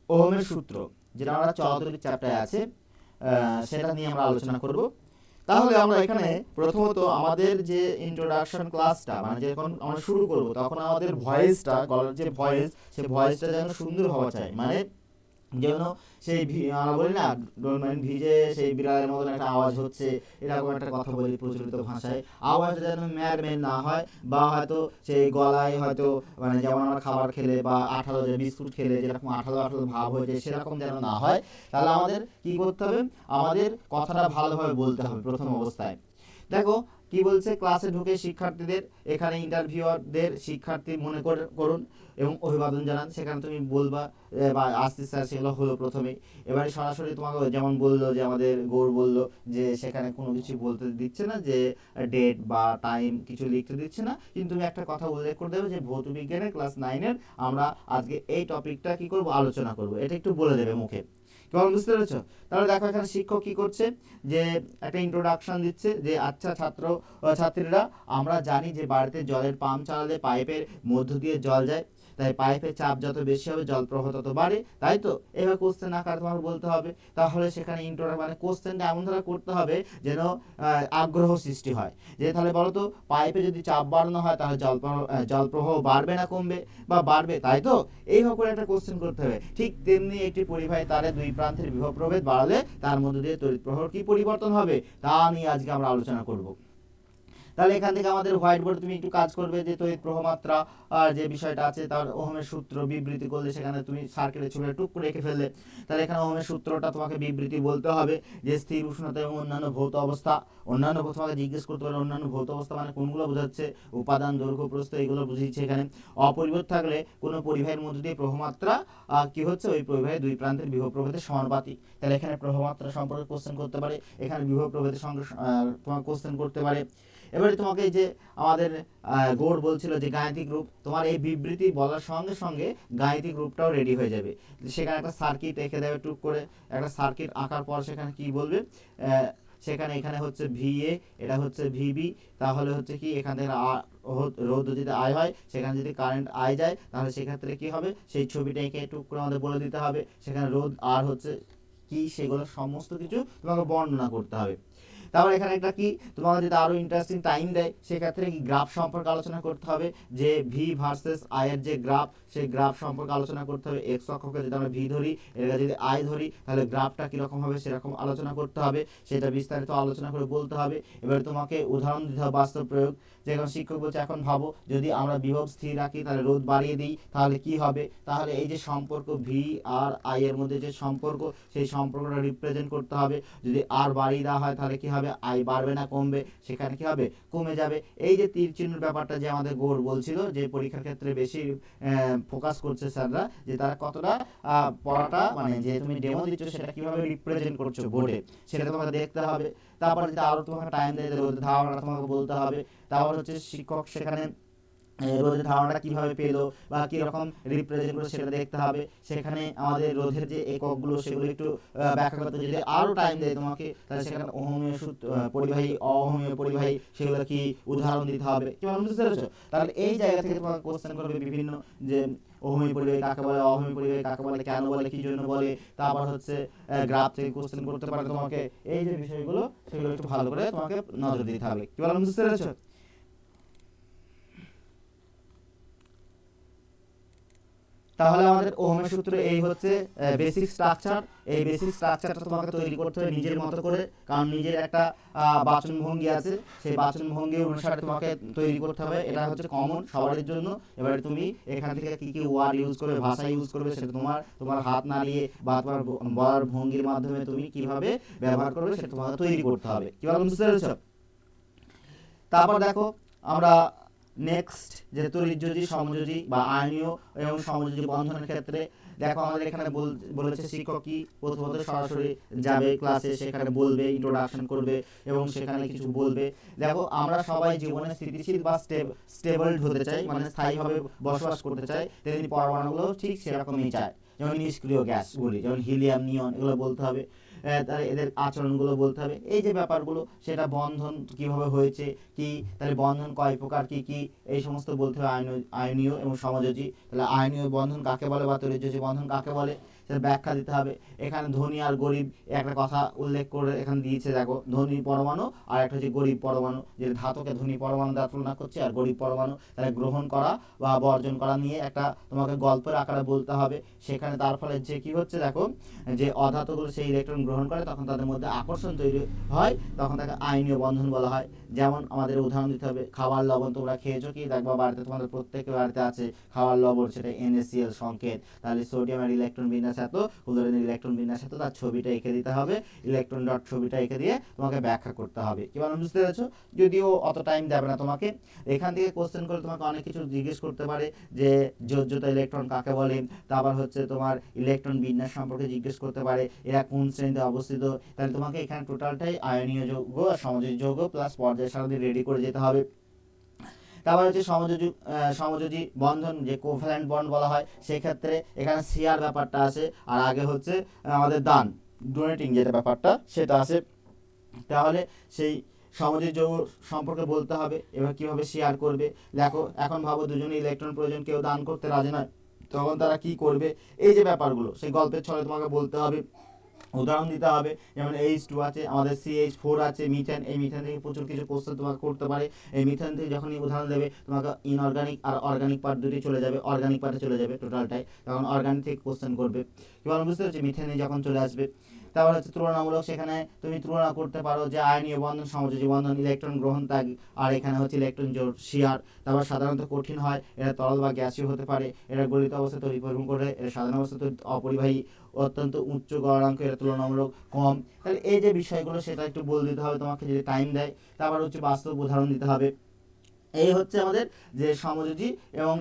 ওহমের সূত্র, যেটা আমরা চলতরিক চ্যাপ্টারে আছে, সেটা নিয়ে আমরা আলোচনা করব। তাহলে আমরা এখানে প্রথমত আমাদের যে ইন্ট্রোডাকশন ক্লাসটা মানে যখন আমরা শুরু করব তখন আমাদের ভয়েসটা, গলার যে ভয়েস, সেই ভয়েসটা যেন সুন্দর হওয়া চাই, মানে যেন সেই আমরা বলি না মানে ভিজে সেই বিড়ালের মতন একটা আওয়াজ হচ্ছে, এরকম একটা কথা বলি প্রচলিত ভাষায়, আওয়াজটা যেন ম্যারমেন না হয়, বা হয়তো সেই গলায় হয়তো মানে যেমন আমরা খাবার খেলে বা আঠালো যে বিস্কুট খেলে যেরকম আঠালো আঠালো ভাব হয়েছে সেরকম যেন না হয়। তাহলে আমাদের কি করতে হবে, আমাদের কথাটা ভালোভাবে বলতে হবে প্রথম অবস্থায়। দেখো কি বলছে, ক্লাসে ঢুকে শিক্ষার্থীদের, এখানে ইন্টারভিউয়ারদের শিক্ষার্থী মনে করুন এবং অভিবাদন জানান, সেখানে তুমি বলবা বা আস্তে স্যার সেগুলো হলো প্রথমেই। এবারে সরাসরি তোমাকে যেমন বললো যে আমাদের গৌর বললো যে সেখানে কোনো কিছু বলতে দিচ্ছে না, যে ডেট বা টাইম কিছু লিখতে দিচ্ছে না, কিন্তু তুমি একটা কথা উল্লেখ করে দেবে যে ভৌত বিজ্ঞানের ক্লাস 9-এর আমরা আজকে এই টপিকটা কি করব, আলোচনা করব, এটা একটু বলে দেবে মুখে। কেমন বুঝতে পেরেছো? তাহলে দেখো এখানে শিক্ষক কি করছে, যে একটা ইন্ট্রোডাকশন দিচ্ছে যে আচ্ছা ছাত্র ছাত্রীরা, আমরা জানি যে বাড়িতে জলের পাম্প চালালে পাইপের মধ্য দিয়ে জল যায়, তাই পাইপের চাপ যত বেশি হবে জল প্রবাহ তত বাড়ে, তাই তো? এভাবে কোশ্চেন আকারে তোমাকে বলতে হবে। তাহলে সেখানে ইন্ট্রোডাকশন মানে কোশ্চেনটা এমন ধরে করতে হবে যেন আগ্রহ সৃষ্টি হয়, যে তাহলে বলো তো পাইপে যদি চাপ বাড়ানো হয় তাহলে জল প্রবাহ বাড়বে না কমবে, বা বাড়বে, তাই তো? এইভাবে করে একটা কোশ্চেন করতে হবে। ঠিক তেমনি একটি পরিবাহী তারে দুই প্রান্তের বিভব প্রভেদ বাড়ালে তার মধ্যে দিয়ে তড়িৎ প্রবাহ কি পরিবর্তন হবে, তা নিয়ে আজকে আমরা আলোচনা করব। তাহলে এখান থেকে আমাদের হোয়াইট বোর্ডে তুমি একটু কাজ করবে, যে তড়িৎ প্রবাহ মাত্রা আর যে বিষয়টা আছে তার ওহমের সূত্র বিবৃতি করলে সেখানে তুমি সার্কেলে ছুঁড়ে টুক করে রেখে ফেললে। তাহলে এখানে ওহমের সূত্রটা তোমাকে বিবৃতি বলতে হবে, যে স্থির উষ্ণতা এবং অন্যান্য ভৌত অবস্থা, অন্যান্য তোমাকে জিজ্ঞেস করতে পারে অন্যান্য ভৌত অবস্থা মানে কোনগুলো বোঝাচ্ছে, উপাদান, দৈর্ঘ্য, প্রস্থ, এগুলো বুঝিয়েছে এখানে। অপরিবর্তিত থাকলে কোনো পরিবাহীর মধ্যে দিয়ে প্রবাহমাত্রা কি হচ্ছে, ওই পরিবাহীর দুই প্রান্তের বিভব প্রভেদের সমানুপাতিক। তাহলে এখানে প্রবাহমাত্রা সম্পর্কে কোশ্চেন করতে পারে, এখানে বিভব প্রভেদের সঙ্গে তোমার কোশ্চেন করতে পারে। এবারে তোমাকে এই যে আমাদের গৌড় বলছিল যে গাণিতিক রূপ, তোমার এই বিবৃতি বলার সঙ্গে সঙ্গে গাণিতিক রূপটাও রেডি হয়ে যাবে। সেখানে একটা সার্কিট রেখে দেবে, টুক করে একটা সার্কিট আঁকার পর সেখানে কি বলবে, সেখানে এখানে হচ্ছে VA, এটা হচ্ছে VB, তাহলে হচ্ছে কি এখান থেকে রোধ যদি I হয়, সেখানে যদি কারেন্ট I যায় তাহলে সেক্ষেত্রে কি হবে, সেই ছবিটা এঁকে টুক করে আমাদের বলে দিতে হবে। সেখানে রোধ R হচ্ছে কি, সেগুলো সমস্ত কিছু তোমাকে বর্ণনা করতে হবে। তারপর এখানে একটা কি তোমাকে যদি আরো ইন্টারেস্টিং টাইম দেয়, সেক্ষেত্রে কি গ্রাফ সম্পর্কে আলোচনা করতে হবে, যে V ভার্সেস I এর যে গ্রাফ, সেই গ্রাফ সম্পর্কে আলোচনা করতে হবে। এক্স অক্ষকে যদি আমরা V ধরি, এটা যদি I ধরি, তাহলে গ্রাফটা কিরকম হবে সেরকম আলোচনা করতে হবে, সেটা বিস্তারিত আলোচনা করে বলতে হবে। এবার তোমাকে উদাহরণ দিতে হবে, বাস্তব প্রয়োগ। যেমন শিক্ষক বলছে এখন ভাবো যদি আমরা বিভব স্থির রাখি তাহলে রোধ বাড়িয়ে দিই তাহলে কি হবে, তাহলে এই যে সম্পর্ক V আর I এর মধ্যে যে সম্পর্ক, সেই সম্পর্কটা রিপ্রেজেন্ট করতে হবে। যদি R বাড়িয়ে দেওয়া হয় তাহলে কি হবে, I বাড়বে না কমবে, সেখানে কি হবে, কমে যাবে। এই যে তীর চিহ্নের ব্যাপারটা যে আমাদের গৌড় বলছিল, যে পরীক্ষার ক্ষেত্রে বেশি ফোকাস করছে স্যাররা, যে তারা কতটা পড়াটা মানে যে তুমি ডেমো দিচ্ছ সেটা কিভাবে রিপ্রেজেন্ট করছো বোর্ডে, সেটা তোমাকে দেখতে হবে। তারপর যদি আরো তোমাকে টাইম দেয় ধারণা তোমাকে বলতে হবে। তারপর হচ্ছে শিক্ষক সেখানে রোধের ধারণাটা কিভাবে পেলো বা কিরকম রিপ্রেজেন্ট করলো সেটা দেখতে হবে। সেখানে আমাদের রোধের যে এককগুলো সেগুলো একটু ব্যাখ্যা করতে, যদি আরো টাইম দেয় তোমাকে তাহলে সেখানে অহমীয় সূত্র, পরিবাহী, অহমীয় পরিবাহী, সেগুলো কি উদাহরণ দিতে হবে। কেমন বুঝতে পেরেছো? তাহলে এই জায়গা থেকে তোমাকে কোশ্চেন করবে বিভিন্ন, যে অহমীয় পরিবাহী কাকে বলে, অহমীয় পরিবাহী কাকে বলে, কেন বলে, কি জন্য বলে। তারপর হচ্ছে গ্রাফ থেকে কোশ্চেন করতে পারে তোমাকে। এই যে বিষয়গুলো সেগুলো একটু ভালো করে তোমাকে নজর দিতে হবে। কি বলো, বুঝতে পেরেছো? তাহলে আমাদের ওহমের সূত্র এই হচ্ছে বেসিক স্ট্রাকচার। এই বেসিক স্ট্রাকচারটা তোমাকে তৈরি করতে হবে নিজের মতো করে, কারণ নিজের একটা বাচনভঙ্গি আছে, সেই বাচনভঙ্গি অনুসারে তোমাকে তৈরি করতে হবে। এটা হচ্ছে কমন সবার জন্য। এবারে তুমি এখান থেকে কি কি ওয়ার্ড ইউজ করবে, ভাষা ইউজ করবে, সেটা তোমার হাত নাড়িয়ে বা তোমার বলার ভঙ্গির মাধ্যমে তুমি কিভাবে ব্যবহার করবে সেটা তোমাকে তৈরি করতে হবে। কি বলো, বুঝতে পেরেছো? তারপর দেখো আমরা নেক্সট যে তড়িৎযোজী, সমযোজী বা আয়নীয় এবং সমযোজী বন্ধনের ক্ষেত্রে দেখো আমাদের এখানে বলেছে শিক্ষক কি প্রথমত সরাসরি যাবে ক্লাসে, সেখানে বলবে, ইন্ট্রোডাকশন করবে এবং সেখানে কিছু বলবে। দেখো আমরা সবাই জীবনে স্থিতিশীল বা স্টেবল হতে চাই, মানে স্থায়ীভাবে বসবাস করতে চাই, তেমনি পরমাণুগুলো ঠিক সেরকমই চায়। যেমন নিষ্ক্রিয় গ্যাসগুলি, যেমন হিলিয়াম, নিয়ন, এগুলো বলতে হবে। তাহলে এদের আচরণগুলো বলতে হবে। এই যে ব্যাপারগুলো, সেটা বন্ধন কিভাবে হয়েছে, কি তাহলে বন্ধন কয় প্রকার, কি কি, এই সমস্ত বলতে হবে। আয়নীয় এবং সমযোজী, তাহলে আয়নীয় বন্ধন কাকে বলে বা তড়িৎযোজী বন্ধন কাকে বলে, সেটা ব্যাখ্যা দিতে হবে। এখানে ধনী আর গরিব একটা কথা উল্লেখ করে এখানে দিয়েছে, দেখো ধনী পরমাণু আর একটা হচ্ছে গরিব পরমাণু, যে ধাতুকে ধনী পরমাণু দ্বারা তুলনা করছে আর গরিব পরমাণু, তাহলে গ্রহণ করা বা বর্জন করা নিয়ে একটা তোমাকে গল্পের আকারে বলতে হবে। সেখানে তার ফলে যে কি হচ্ছে দেখো, যে অধাতুগুলো সেই ইলেকট্রন গ্রহণ করে তখন তাদের মধ্যে আকর্ষণ তৈরি হয়, তখন তাকে আয়নীয় বন্ধন বলা হয়। যেমন আমাদের উদাহরণ দিতে হবে, খাবার লবণ তোমরা খেয়েছো কি, দেখবা বাড়িতে তোমাদের প্রত্যেকের বাড়িতে আছে খাবার লবণ, সেটা NaCl সংকেত, তাহলে সোডিয়ামের ইলেকট্রন বিন্যাস এত, ক্লোরিনের ইলেকট্রন বিন্যাস এত, তার ছবিটা এঁকে দিতে হবে, ইলেকট্রন ডট ছবিটা এঁকে দিয়ে তোমাকে ব্যাখ্যা করতে হবে। কি বললাম বুঝতে পেরেছো? যদিও অত টাইম দেবে না তোমাকে, এখান থেকে কোশ্চেন করে তোমাকে অনেক কিছু জিজ্ঞেস করতে পারে, যে যোজ্যতা ইলেকট্রন কাকে বলে, তারপর হচ্ছে তোমার ইলেকট্রন বিন্যাস সম্পর্কে জিজ্ঞেস করতে পারে, এরা কোন শ্রেণীতে অবস্থিত। তাহলে তোমাকে এখানে টোটালটাই আয়নীয় যৌগ আর সমযোজী যৌগ প্লাস পর্যায় সারণী রেডি করে যেতে হবে। তারপর হচ্ছে সমযোজী বন্ধন, যে কোভ্যালেন্ট বন্ড বলা হয়, সেক্ষেত্রে এখানে সিআর ব্যাপারটা আছে, আর আগে হচ্ছে আমাদের দান ডোনেটিং যেটা ব্যাপারটা সেটা আছে। তাহলে সেই সমযোজী যৌগ সম্পর্কে বলতে হবে, এবার কিভাবে শেয়ার করবে। দেখো এখন ভাবো দুজনে ইলেকট্রন প্রয়োজন, কেউ দান করতে রাজি নয়, তখন তারা কি করবে, এই যে ব্যাপারগুলো সেই গল্পের ছলে তোমাকে বলতে হবে, উদাহরণ দিতে হবে। যেমন H2 আছে, আমাদের CH4 আছে, মিথেন, এই মিথেন থেকে প্রচুর কিছু কোশ্চেন তোমাকে করতে পারে। এই মিথেন থেকে যখনই উদাহরণ দেবে তোমাকে ইনঅর্গানিক আর অর্গানিক পার্ট দুটি চলে যাবে, অর্গানিক পার্টে চলে যাবে টোটালটাই, তখন অর্গানিক থেকে কোশ্চেন করবে। কি বলো বুঝতে পারছি? মিথেনে যখন চলে আসবে, তারপর হচ্ছে তুলনামূলক, সেখানে তুমি তুলনা করতে পারো যে আয়নীয় বন্ধন, সমযোজী বন্ধন, ইলেকট্রন গ্রহণ ত্যাগ, আর এখানে হচ্ছে ইলেকট্রন জোড় শেয়ার। তারপর সাধারণত কঠিন হয়, এটা তরল বা গ্যাসীয় হতে পারে, এটা গলিত অবস্থায় পরিবহন করে, এটা সাধারণ অবস্থায় অপরিবাহী, অত্যন্ত উচ্চ গলনাঙ্ক, এটা তুলনামূলক কম। তাহলে এই যে বিষয়গুলো সেটা একটু বলে দিতে হবে তোমাকে যদি টাইম দেয়। তারপর হচ্ছে বাস্তব উদাহরণ দিতে হবে। এই হচ্ছে আমাদের যে সমযোজী এবং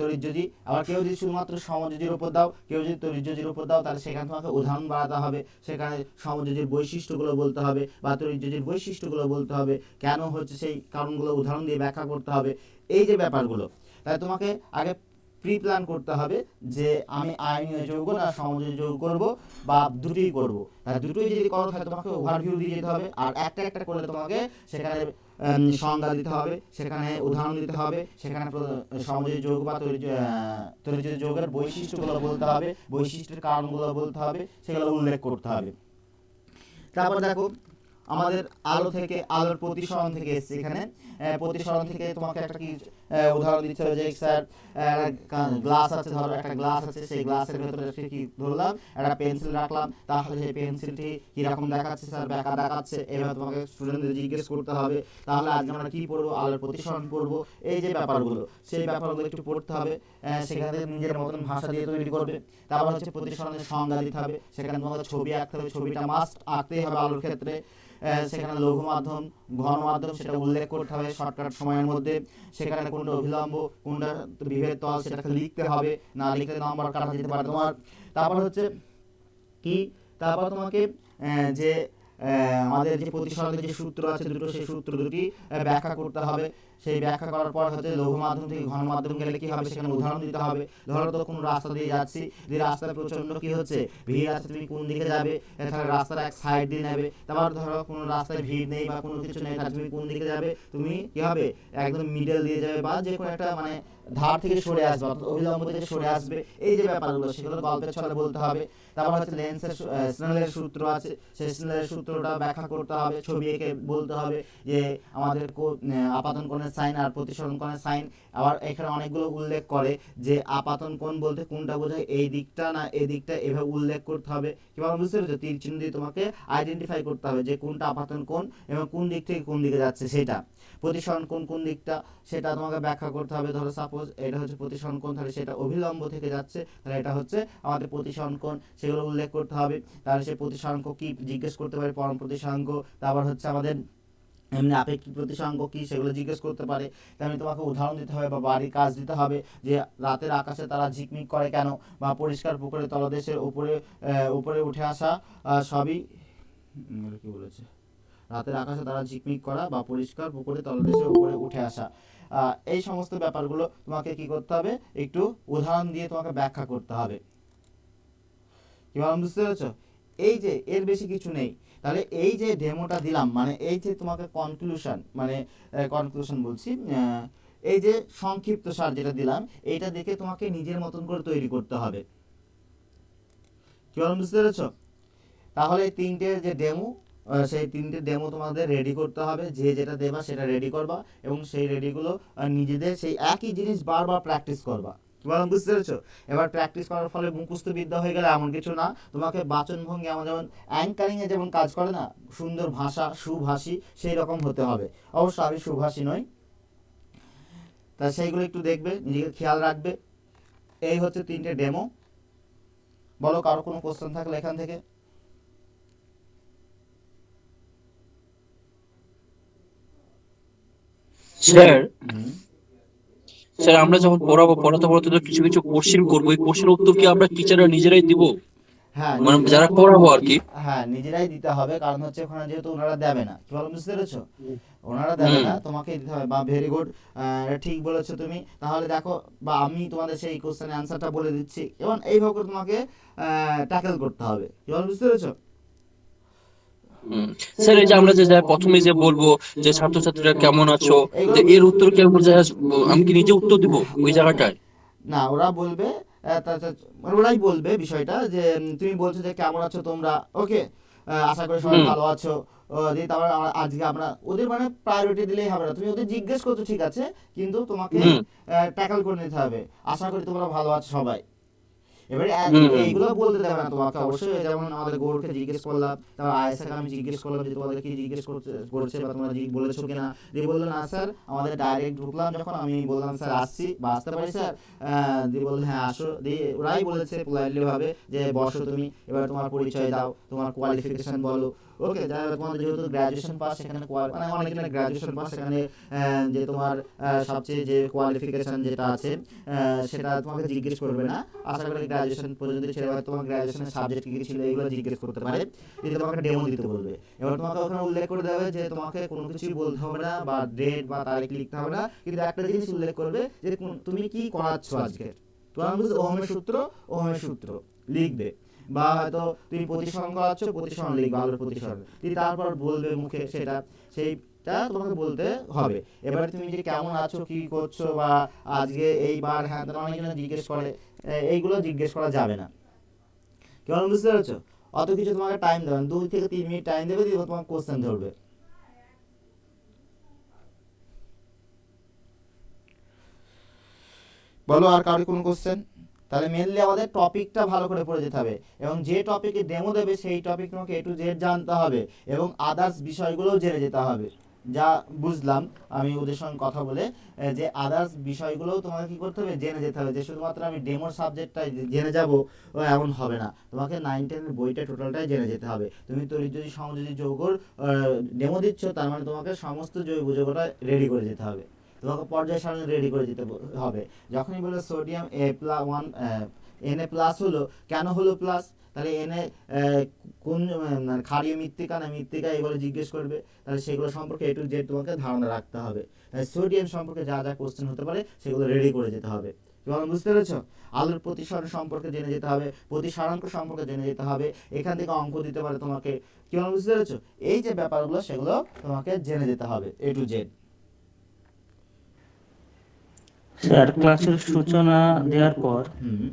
তড়িৎযোজী। আবার কেউ যদি শুধুমাত্র সমযোজীর উপর দাও, কেউ যদি তড়িৎযোজীর উপর দাও, তাহলে সেখানে তোমাকে উদাহরণ বাড়াতে হবে, সেখানে সমযোজীর বৈশিষ্ট্যগুলো বলতে হবে বা তড়িৎযোজীর বৈশিষ্ট্যগুলো বলতে হবে, কেন হচ্ছে সেই কারণগুলো উদাহরণ দিয়ে ব্যাখ্যা করতে হবে, এই যে ব্যাপারগুলো। তাই তোমাকে আগে প্রি প্ল্যান করতে হবে যে আমি আয়নীয় যৌগ না সমযোজী যৌগ করব বা দুটোই করব। তাই দুটোই যদি করো তাহলে তোমাকে ওভারভিউ দিয়ে যেতে হবে, আর একটা একটা করলে তোমাকে সেখানে সংজ্ঞা দিতে হবে, সেখানে উদাহরণ দিতে হবে, সেখানে সমযোজী যৌগ বা তড়িৎযোজী যৌগের বৈশিষ্ট্যগুলো বলতে হবে, বৈশিষ্ট্যের কারণগুলো বলতে হবে, সেগুলো উল্লেখ করতে হবে। তারপর দেখো আমাদের আলো থেকে, আলোর প্রতিসরণ থেকে এসছে, এখানে প্রতিসরণ থেকে তোমাকে একটা কি উদাহরণ দিতে হবে, যে স্যার গ্লাস আছে, ধরো একটা গ্লাস আছে, সেই গ্লাসের ভেতরে কি ধরলাম, একটা পেন্সিল রাখলাম, তাহলে সেই পেন্সিলটি কিরকম দেখাচ্ছে স্যার, বেঁকা দেখাচ্ছে, এভাবে তোমাকে স্টুডেন্টদের জিজ্ঞেস করতে হবে। তাহলে আজকে আমরা কি পড়বো, আলোর প্রতিসরণ পড়বো, এই যে ব্যাপারগুলো সেই ব্যাপারগুলো একটু পড়তে হবে, সেখানে নিজের মতন ভাষা দিয়ে তৈরি করবে। তারপর হচ্ছে প্রতিসরণের সংজ্ঞা দিতে হবে, সেখানে তোমাকে ছবি আঁকতে হবে, ছবিটা মাস্ট আঁকতেই হবে আলোর ক্ষেত্রে। সেখানে লঘু মাধ্যম, ঘন মাধ্যম সেটা উল্লেখ করতে হবে শর্টকাট সময়ের মধ্যে, সেখানে কোনটা অভিলম্ব, কোনটা বিভেদ তল, সেটাকে লিখতে হবে, না লিখলে নাম্বার কাটা যেতে পারে তোমার। তারপর হচ্ছে কি, তারপর তোমাকে যে আমাদের যে প্রতিসরণের যে সূত্র আছে দুটো, সেই সূত্র দুটি ব্যাখ্যা করতে হবে। সেই ব্যাখ্যা করার পর হচ্ছে লঘু মাধ্যম থেকে ঘন মাধ্যম গেলে কি হবে, সেখানে উদাহরণ দিতে হবে। ধরো তো কোনো রাস্তা দিয়ে যাচ্ছি, যে রাস্তায় প্রচন্ড কি হচ্ছে, ভিড় আছে, তুমি কোন দিকে যাবে, তাহলে রাস্তার এক সাইড দিয়ে নেবে। তারপর ধরো কোনো রাস্তায় ভিড় নেই বা কোনো কিছু নেই, তাহলে তুমি কোন দিকে যাবে, তুমি কি হবে একদম মিডল দিয়ে যাবে, বা যে কোনো একটা মানে ধার থেকে সরে আসবে, অবিলম্ব থেকে সরে আসবে। এই যে ব্যাপারগুলো সেগুলো গল্পের ছলে বলতে হবে। তারপর হচ্ছে লেন্সের স্নেলের সূত্র আছে, সেই স্নেলের সূত্রটা ব্যাখ্যা করতে হবে, ছবি এঁকে বলতে হবে যে আমাদের আপাতন কোণের সাইন আর প্রতিসরণ কোণের সাইন। আবার এখানে অনেকগুলো উল্লেখ করে যে আপাতন কোণ বলতে কোনটা বোঝায়, এই দিকটা না এই দিকটা, এভাবে উল্লেখ করতে হবে। কিভাবে বুঝতে পেরেছো? তীর চিহ্ন দিয়ে তোমাকে আইডেন্টিফাই করতে হবে যে কোনটা আপাতন কোণ এবং কোন দিক থেকে কোন দিকে যাচ্ছে সেটা। প্রতিসরণ কোণ কোন দিকটা সেটা তোমাকে ব্যাখ্যা করতে হবে। ধরো সাপোজ এটা হচ্ছে প্রতিসরণ কোণ, তাহলে সেটা অভিলম্ব থেকে যাচ্ছে, তাহলে এটা হচ্ছে আমাদের প্রতিসরণ কোণ, সেগুলো উল্লেখ করতে হবে। তাহলে সেই প্রতিসরাঙ্ক কি জিজ্ঞেস করতে পারে, পরম প্রতিসরাঙ্ক। তারপর হচ্ছে আমাদের এমনি আপেক্ষিক প্রতিসরাঙ্ক কি, সেগুলো জিজ্ঞেস করতে পারে। তেমনি তোমাকে উদাহরণ দিতে হবে বা বাড়ির কাজ দিতে হবে, যে রাতের আকাশে তারা ঝিকমিক করে কেন, বা পরিষ্কার পুকুরের তলদেশের উপরে উঠে আসা, সবই কি বলেছে, রাতের আকাশে তারা ঝিকমিক করা বা পরিষ্কার পুকুরের তলদেশের উপরে উঠে আসা। এই সমস্ত ব্যাপারগুলো তোমাকে কি করতে হবে, একটু উদাহরণ দিয়ে তোমাকে ব্যাখ্যা করতে হবে। কি বললাম বুঝতে পেরেছো? এই যে এর বেশি কিছু নেই। তাহলে এই যে ডেমোটা দিলাম, মানে এই যে তোমাকে কনক্লুশন বলছি, এই যে সংক্ষিপ্ত সার যেটা দিলাম, এইটা দেখে তোমাকে নিজের মতন করে তৈরি করতে হবে। কি বললাম বুঝতে পেরেছো? তাহলে এই তিনটে যে ডেমো, সেই তিনটে ডেমো তোমাদের রেডি করতে হবে, যে যেটা দেবা সেটা রেডি করবা এবং সেই রেডিগুলো নিজেদের সেই একই জিনিস বারবার প্র্যাকটিস করবা। কি বললাম বুঝতে পেরেছো? এবার প্র্যাকটিস করার ফলে মুখস্থ বিদ্যা হয়ে গেলে এমন কিছু না, তোমাকে বাচনভঙ্গি আমার যেমন অ্যাঙ্কারিংয়ে যেমন কাজ করে না, সুন্দর ভাষা সুভাষী সেই রকম হতে হবে। অবশ্য আমি সুভাষী নই, তা সেইগুলো একটু দেখবে, নিজেকে খেয়াল রাখবে। এই হচ্ছে তিনটে ডেমো। বলো কারো কোনো কোশ্চেন থাকলে এখান থেকে। স্যার, হুম। স্যার আমরা যখন পড়াতে পড়াতে তো কিছু কিছু কোশ্চেন করবো, এই কোশ্চেনের উত্তর কি আমরা টিচাররা নিজেরাই দিব? হ্যাঁ মানে নিজেরাই, যারা পড়াবো আর কি। হ্যাঁ নিজেরাই দিতে হবে, কারণ হচ্ছে ওখানে যেহেতু ওনারা দেবে না। কি বলো বুঝতে পেরেছো? ওনারা দেবে না, তোমাকে দিতে হবে। বা ভেরি গুড, ঠিক বলেছো তুমি। তাহলে দেখো, বা আমি তোমাদের সেই কোশ্চেনের অ্যান্সারটা বলে দিচ্ছি এবং এইভাবে করে তোমাকে ট্যাকেল করতে হবে। কি বলো বুঝতে পেরেছো? স্যার এই যে আমরা যে প্রথমে যে বলবো যে ছাত্রছাত্রীরা কেমন আছো, এইগুলো তো এর উত্তর কি আমি কি নিজে উত্তর দিব ওই জায়গাটায়? না, ওরা বলবে, মানে ওরাই বলবে বিষয়টা যে তুমি বলছো যে কেমন আছো তোমরা, ওকে, আশা করি সবাই হুম ভালো আছো। দিয়ে তারপর আজকে আমরা ওদের মানে প্রায়োরিটি দিলেই হবে না, তুমি ওদের জিজ্ঞেস করছো ঠিক আছে, কিন্তু তোমাকে হুম ট্যাকল করে নিতে হবে। আশা করি তোমরা ভালো আছো সবাই। এবারে হুম এইগুলো বলতে দেবে না তোমাকে অবশ্যই। যেমন আমাদের গৌরকে জিজ্ঞেস করলাম, তারপর আয়েশাকে আমি জিজ্ঞেস করলাম যে তোমাদের কি জিজ্ঞেস করছে বা তোমরা বলেছো কিনা, দিয়ে বললো না স্যার, আমাদের ডাইরেক্ট ঢুকলাম যখন আমি বললাম স্যার আসছি বা আসতে পারি স্যার, দিয়ে বললো হ্যাঁ আসো। দিয়ে ওরাই বলেছে পোলাইটলি ভাবে যে বসো তুমি, এবার তোমার পরিচয় দাও, তোমার কোয়ালিফিকেশন বলো। ওকে, যাই হোক, তোমাদের যেহেতু গ্র্যাজুয়েশন পাস, সেখানে মানে অনেকজনের গ্র্যাজুয়েশন পাস, সেখানে যে তোমার সবচেয়ে যে কোয়ালিফিকেশন যেটা আছে সেটা তোমাকে জিজ্ঞেস করবে না। আশা করি গ্র্যাজুয়েশন পর্যন্ত ছেড়ে হয়তো তোমার গ্র্যাজুয়েশনের সাবজেক্ট কী কী ছিল এগুলো জিজ্ঞেস করতে পারে, যদি তোমাকে ডেমো দিতে বলবে। এবার তোমাকে ওখানে উল্লেখ করে দেবে যে তোমাকে কোনো কিছুই বলতে হবে না বা ডেট বা তারিখ লিখতে হবে না, কিন্তু একটা জিনিস উল্লেখ করবে যে তুমি কি করাচ্ছ আজকে। তোমার বুঝতে ওহমের সূত্র লিখবে, বা হয়তো তুমি প্রতিসরণ করাচ্ছ, প্রতিসরণ লিখবে, আলোর প্রতিসরণ, তুমি তারপর বলবে মুখে সেটা, সেইটা তোমাকে বলতে হবে। এবারে তুমি যে কেমন আছো, কি করছো, বা আজকে এইবার হ্যাঁ অনেকজন জিজ্ঞেস করে, এইগুলো জিজ্ঞেস করা যাবে না। কেমন বুঝতে পেরেছো? অত কিছু তোমাকে টাইম দেবে না, 2 থেকে 3 মিনিট টাইম দেবে, দিয়ে তোমার কোশ্চেন ধরবে। বলো আর কারো কোনো কোশ্চেন? তাহলে মেনলি আমাদের টপিকটা ভালো করে পড়ে যেতে হবে, এবং যে টপিকে ডেমো দেবে সেই টপিক তোমাকে A to Z জানতে হবে এবং আদার্স বিষয়গুলোও জেনে যেতে হবে। যা বুঝলাম আমি ওদের সঙ্গে কথা বলে, যে আদার্স বিষয়গুলোও তোমাকে কি করতে হবে, জেনে যেতে হবে। যে শুধুমাত্র আমি ডেমোর সাবজেক্টটাই জেনে যাবো এমন হবে না, তোমাকে 9-10 বইটা টোটালটাই জেনে যেতে হবে। তুমি তড়িৎ সমযোজী যৌগর ডেমো দিচ্ছ, তার মানে তোমাকে সমস্ত জৈব যৌগটা রেডি করে যেতে হবে, তোমাকে পর্যায় সারণী রেডি করে দিতে হবে। যখনই বলে সোডিয়াম Na+ হলো, কেন হলো প্লাস, তাহলে Na কোন মানে ক্ষারীয় মৃত্তিকা না মৃত্তিকা, এগুলো জিজ্ঞেস করবে। তাহলে সেগুলো সম্পর্কে A to Z তোমাকে ধারণা রাখতে হবে। তাই সোডিয়াম সম্পর্কে যা যা কোশ্চেন হতে পারে সেগুলো রেডি করে যেতে হবে। তোমার বুঝতে পেরেছো? আলোর প্রতিসরণ সম্পর্কে জেনে যেতে হবে, প্রতিসারাঙ্ক সম্পর্কে জেনে যেতে হবে, এখান থেকে অঙ্ক দিতে পারে তোমাকে। কি বুঝতে পেরেছো? এই যে ব্যাপারগুলো সেগুলো তোমাকে জেনে যেতে হবে A to Z। স্যার, ক্লাসের সূচনা দেওয়ার পর হুম।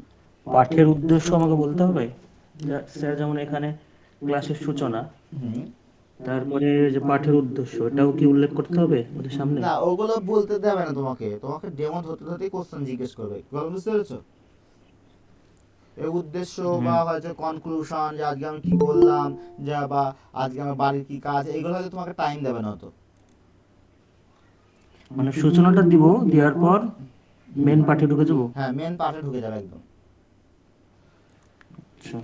পাঠের উদ্দেশ্য আমাকে বলতে হবে। স্যার যেমন এখানে ক্লাসের সূচনা, হুম। তারপরে যে পাঠের উদ্দেশ্য, এটাও কি উল্লেখ করতে হবে ওদের সামনে? না, ওগুলো বলতে দেবে না তোমাকে, তোমাকে ডেমো ধরতে ধরতেই কোশ্চেন জিজ্ঞেস করবে। বুঝতে পেরেছো? এই উদ্দেশ্য বা হয়তো কনক্লুশন, যে আজকে আমি কি করলাম, যা বা আজকে আমার বাড়ির কি কাজ, এগুলো হয়তো তোমাকে টাইম দেবে না অত। মানে সূচনাটা দিব, দেওয়ার পর মেন পাঠে ঢুকে যাবো। হ্যাঁ, মেন পার্টে ঢুকে যাবে একদম। আচ্ছা।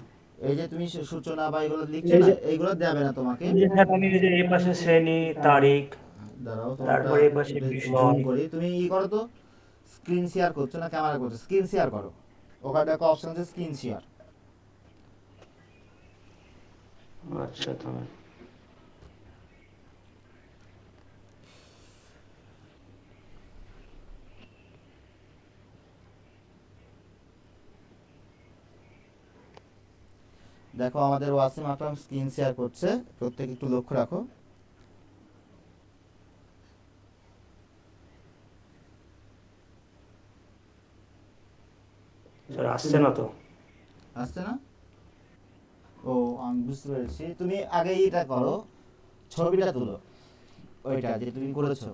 এই যে তুমি সূচনা বা এগুলো লিখছো না, এইগুলো দেবে না তোমাকে। আমি যে এই পাশে শ্রেণী, তারিখ, দাঁড়াও, তোমারটা তারপরে এই পাশে জুম বিষয়। করি। তুমি করো তো, স্ক্রিন শেয়ার করছো না ক্যামেরা করছো, স্ক্রিন শেয়ার করো। ওখানে একটা অপশন আছে স্ক্রিন শেয়ার। আচ্ছা, তাহলে দেখো আমাদের ওয়াসিম আকরাম স্ক্রিন শেয়ার করছে, প্রত্যেকে একটু লক্ষ্য রাখো। স্যার আসছে না তো? আসছে না? ও আমি বুঝতে পেরেছি। তুমি আগে এটা করো, ছবিটা তুলো, ওইটা যে তুমি করেছো,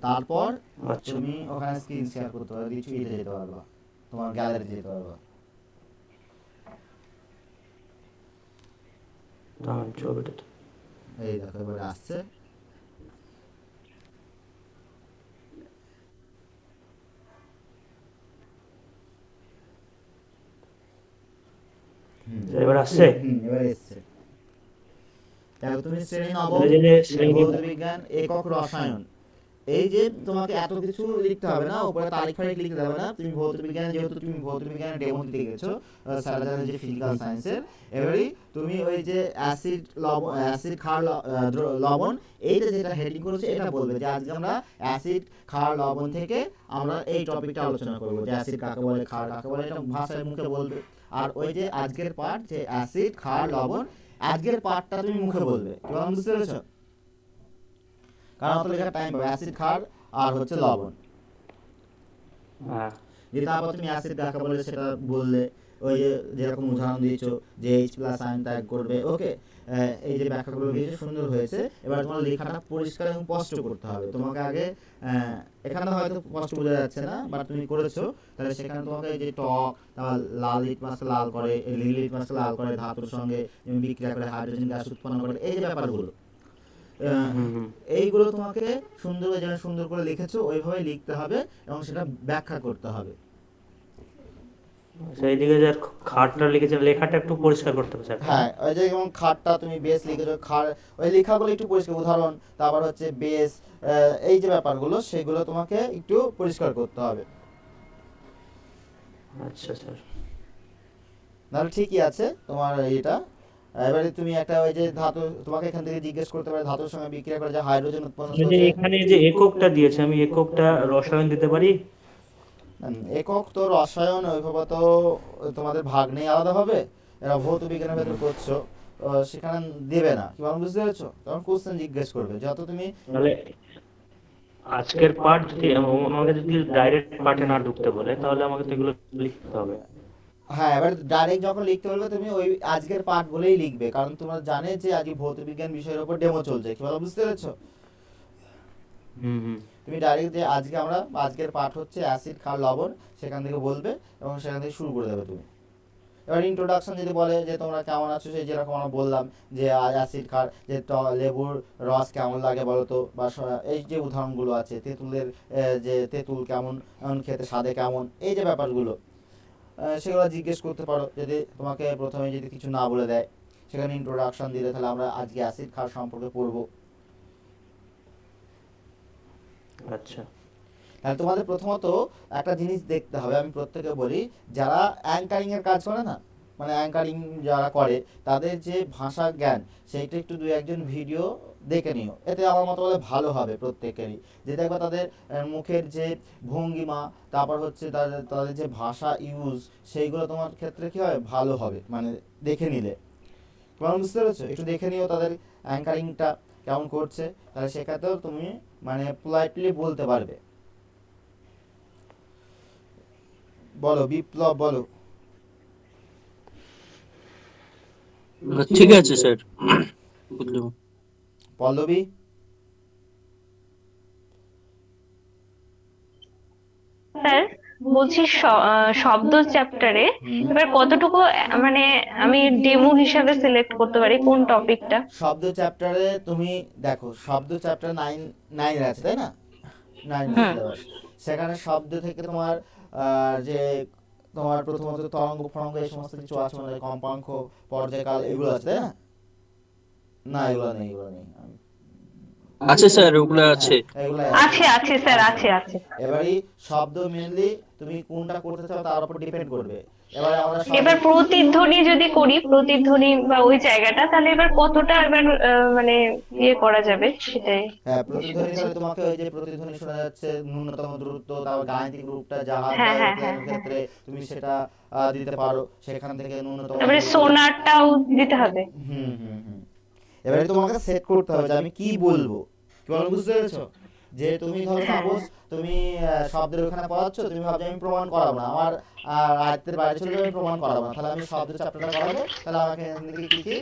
তারপর আচ্ছা তুমি ওখানে স্ক্রিন শেয়ার করতে পারবে, কিছু যেতে পারবা, তোমার গ্যালারি যেতে পারবা। দাঁড়ান ছবিটা তো- এই দেখো এবারে আসছে। এবার আসছে। এবারে এসছে। দেখো তুমি শ্রেণী নবম এই যে শ্রেণী ভৌত বিজ্ঞান একক রসায়ন, এই যে তোমাকে এত কিছু লিখতে হবে না, উপরে তারিখ ফারিখ লিখতে হবে না। তুমি ভৌত বিজ্ঞানে, যেহেতু তুমি ভৌত বিজ্ঞানের ডেমো দিতে গেছো স্যার জানেন যে ফিজিক্যাল সায়েন্সের, এবারে তুমি ওই যে অ্যাসিড লবণ, অ্যাসিড ক্ষার লবণ, এইটা যেটা হেডিং করেছে এটা বলবে যে আজকে আমরা অ্যাসিড ক্ষার লবণ থেকে আমরা এই টপিকটা আলোচনা করবো, যে অ্যাসিড কাকে বলে, ক্ষার কাকে বলে, এটা ভাষায় মুখে বলবে। আর ওই যে আজকের পার্ট যে অ্যাসিড ক্ষার লবণ, আজকের পার্টটা তুমি মুখে বলবে। কেমন বুঝতে পেরেছো? কারণ অত লেখার টাইম পাবে। অ্যাসিড ক্ষার আর হচ্ছে লবণ, হ্যাঁ যে তারপর তুমি অ্যাসিড কাকে বলে সেটা বললে, ওই যে যেরকম উদাহরণ দিয়েছো যে H প্লাস আয়ন ত্যাগ করবে, ওকে। এই যে ব্যাখ্যাগুলো দিয়েছে সুন্দর হয়েছে। এবার তোমার লেখাটা পরিষ্কার এবং স্পষ্ট করতে হবে। তোমাকে আগে এখানে হয়তো স্পষ্ট বোঝা যাচ্ছে না, বাট তুমি করেছো, তাহলে সেখানে তোমাকে এই যে টক, তারপর লাল লিটমাসকে লাল করে, নীল লিটমাসকে লাল করে, ধাতুর সঙ্গে বিক্রিয়া করে হাইড্রোজেন গ্যাস উৎপন্ন করে, এই যে ব্যাপারগুলো, এইগুলো তোমাকে সুন্দর, যেন সুন্দর করে লিখেছো ওইভাবে লিখতে হবে এবং সেটা ব্যাখ্যা করতে হবে। সেই দিকে যে খাটটা লিখেছে লেখাটা একটু পরিষ্কার করতে হবে স্যার। হ্যাঁ, ওই যে যেমন খাটটা তুমি বেস লিখেছো, খার, ওই লেখাগুলো একটু পরিষ্কার, উদাহরণ, তারপর হচ্ছে বেস, এই যে ব্যাপারগুলো সেগুলো তোমাকে একটু পরিষ্কার করতে হবে। আচ্ছা স্যার। তাহলে ঠিকই আছে তোমার এটা। এবারে তুমি একটা ওই যে ধাতু, তোমাকে এখান থেকে জিজ্ঞেস করতে পারে ধাতুর সঙ্গে বিক্রিয়া করে যে হাইড্রোজেন উৎপন্ন এই যে করছে। এখানে যে এককটা দিয়েছে আমি এককটা রসায়ন দিতে পারি? একক তো রসায়ন ওইভাবে তো তোমাদের ভাগ নেই আলাদাভাবে, এরা ভৌত বিজ্ঞানের ভেতর করছো, সেখানে দেবে না। কি বল, বুঝতে পেরেছো? তখন কোশ্চেন জিজ্ঞেস করবে, যত তুমি তাহলে আজকের পার্ট যদি আমাকে যদি ডাইরেক্ট পার্টে না ঢুকতে বলে তাহলে আমাকে তো এগুলো লিখতে হবে। হ্যাঁ, এবার ডাইরেক্ট যখন লিখতে বলবে তুমি ওই আজকের পার্ট বলেই লিখবে, কারণ তোমরা জানে যে আজকে ভৌত বিজ্ঞান বিষয়ের উপর ডেমো চলছে। কি বল, বুঝতে পেরেছো? হুম। তুমি ডাইরেক্ট যে আজকে আমরা, আজকের পাঠ হচ্ছে অ্যাসিড ক্ষার লবণ, সেখান থেকে বলবে এবং সেখান থেকে শুরু করে দেবে তুমি। এবার ইন্ট্রোডাকশন যদি বলে যে তোমরা কেমন আছো, সেই যেরকম আমরা বললাম যে অ্যাসিড ক্ষার, যে লেবুর রস কেমন লাগে বলো তো, বা এই যে উদাহরণগুলো আছে, তেঁতুলের, যে তেঁতুল কেমন খেতে, স্বাদে কেমন, এই যে ব্যাপারগুলো, সেগুলো জিজ্ঞেস করতে পারো। যদি তোমাকে প্রথমে যদি কিছু না বলে দেয়, সেখানে ইন্ট্রোডাকশন দিলে তাহলে আমরা আজকে অ্যাসিড ক্ষার সম্পর্কে পড়বো। আচ্ছা তাহলে তোমাদের প্রথমত একটা জিনিস দেখতে হবে, আমি প্রত্যেকে বলি, যারা অ্যাঙ্কারিং এর কাজ করে না, মানে অ্যাঙ্কারিং যারা করে, তাদের যে ভাষা জ্ঞান সেইটা একটু দুই একজন ভিডিও দেখে নিও, এতে আমার মতো বলে ভালো হবে প্রত্যেকেরই। যে দেখবে তাদের মুখের যে ভঙ্গিমা, তারপর হচ্ছে তাদের তাদের যে ভাষা ইউজ, সেইগুলো তোমার ক্ষেত্রে কি হয়, ভালো হবে, মানে দেখে নিলে। তোমার বুঝতে পেরেছো? একটু দেখে নিও তাদের অ্যাঙ্কারিংটা কেমন করছে, তাহলে সেক্ষেত্রেও তুমি মানে পোলাইটলি বলতে পারবে। বলো বিপ্লব, বলো। ঠিক আছে স্যার, বুঝলাম। পল্লবী, স্যার বলছি শব্দ চ্যাপ্টারে এবার কতটুকু মানে আমি ডেমো হিসাবে সিলেক্ট করতে পারি কোন টপিকটা? শব্দ চ্যাপ্টারে তুমি দেখো, শব্দ চ্যাপ্টার 9 আছে তাই না, 9 হুম। সিলেবাস। সেখানে শব্দ থেকে তোমার যে তোমার প্রথমত তরঙ্গ ফরঙ্গ এই সমস্ত কিছু আছে, মানে কম্পাঙ্ক, পর্যায়কাল, এগুলো আছে তাই না? না, এগুলো নেই, এগুলো নেই। আছে স্যার, ওগুলো আছে। এগুলো আছে স্যার, আছে। এবারে শব্দ মেনলি তুমি কোনটা করতে চাও তার উপর ডিপেন্ড করবে। এবারে আমরা এবার প্রতিধ্বনি যদি করি, প্রতিধ্বনি বা ওই জায়গাটা, তাহলে এবার কতটা এবার মানে ইয়ে করা যাবে সেটাই। হ্যাঁ, প্রতিধ্বনি, তাহলে তোমাকে ওই যে প্রতিধ্বনি শোনা যাচ্ছে ন্যূনতম দূরত্ব, তারপর গাণিতিক রূপটা জাহাজ বা হ্যাঁ। এরোপ্লেনের ক্ষেত্রে তুমি সেটা দিতে পারো, সেখান থেকে ন্যূনতম তারপরে সোনারটাও দিতে হবে। হুম। এবারে তোমাকে সেট করতে হবে যে আমি কি বলবো, কি বলো, বুঝতে পেরেছো? যে তুমি ধরো সাপোজ তুমি শব্দের ওখানে পড়াচ্ছ, তুমি ভাবছো আমি প্রমাণ করাবো না, আমার আয়ত্তের বাইরে চলে যাবে, আমি প্রমাণ করাবো না, তাহলে আমি শব্দের চ্যাপ্টারটা করাবো, তাহলে আমাকে এখান থেকে কি কি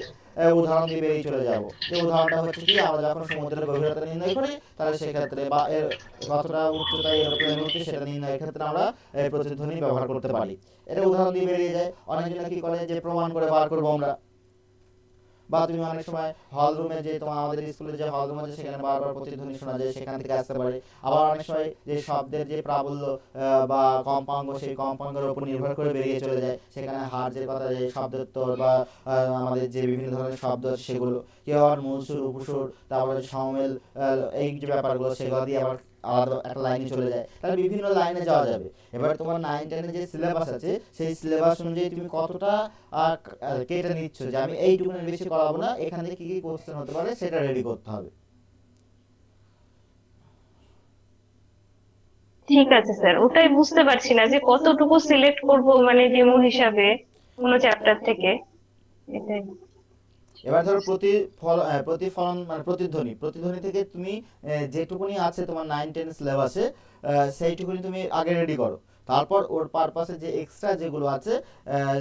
উদাহরণ দিয়ে বেরিয়ে চলে যাবো। যে উদাহরণটা হচ্ছে কি, আমরা যখন সমুদ্রের গভীরতা নির্ণয় করি, তাহলে সেক্ষেত্রে বা এর কতটা উচ্চতায় এরোপ্লেন উঠছে সেটা নির্ণয়ের ক্ষেত্রে আমরা প্রতিধ্বনি ব্যবহার করতে পারি। এটা উদাহরণ দিয়ে বেরিয়ে যায়। অনেকজন কি করে যে প্রমাণ করে বার করবো আমরা, বা তুমি অনেক সময় হল রুমে যে তোমার আমাদের স্কুলে যে হল রুম আছে সেখানে বারবার প্রতিধ্বনি শোনা যায়, সেখান থেকে আসতে পারে। আবার অনেক সময় যে শব্দের যে প্রাবল্য বা কম্পাঙ্গ, সেই কম্পাঙ্গের উপর নির্ভর করে বেরিয়ে চলে যায়, সেখানে হার যে কথা, যে শব্দোত্তর বা আমাদের যে বিভিন্ন ধরনের শব্দ আছে সেগুলো, কেউ আবার মূলসুর উপসুর, তারপরে সমেল, এই যে ব্যাপারগুলো সেগুলো দিয়ে আবার আলাদা একটা লাইনে চলে যায়, তাহলে বিভিন্ন লাইনে যাওয়া যাবে। এবার তোমার 9-10 যে সিলেবাস আছে সেই সিলেবাস অনুযায়ী তুমি কতটা কেটে নিচ্ছ, যে আমি এইটুকুনের বেশি করাবো না, এখান থেকে কি কি কোশ্চেন হতে পারে সেটা রেডি করতে হবে। ঠিক আছে স্যার, ওটাই বুঝতে পারছি না যে কতটুকু সিলেক্ট করব মানে ডেমো হিসাবে কোনো চ্যাপ্টার থেকে, এটাই। এবার ধরো প্রতিফলন মানে প্রতিধ্বনি থেকে তুমি যেটুকুনি আছে তোমার 9-10 সিলেবাসে, সেইটুকুনি তুমি আগে রেডি করো। তারপর ওর পারপাসে যে এক্সট্রা যেগুলো আছে,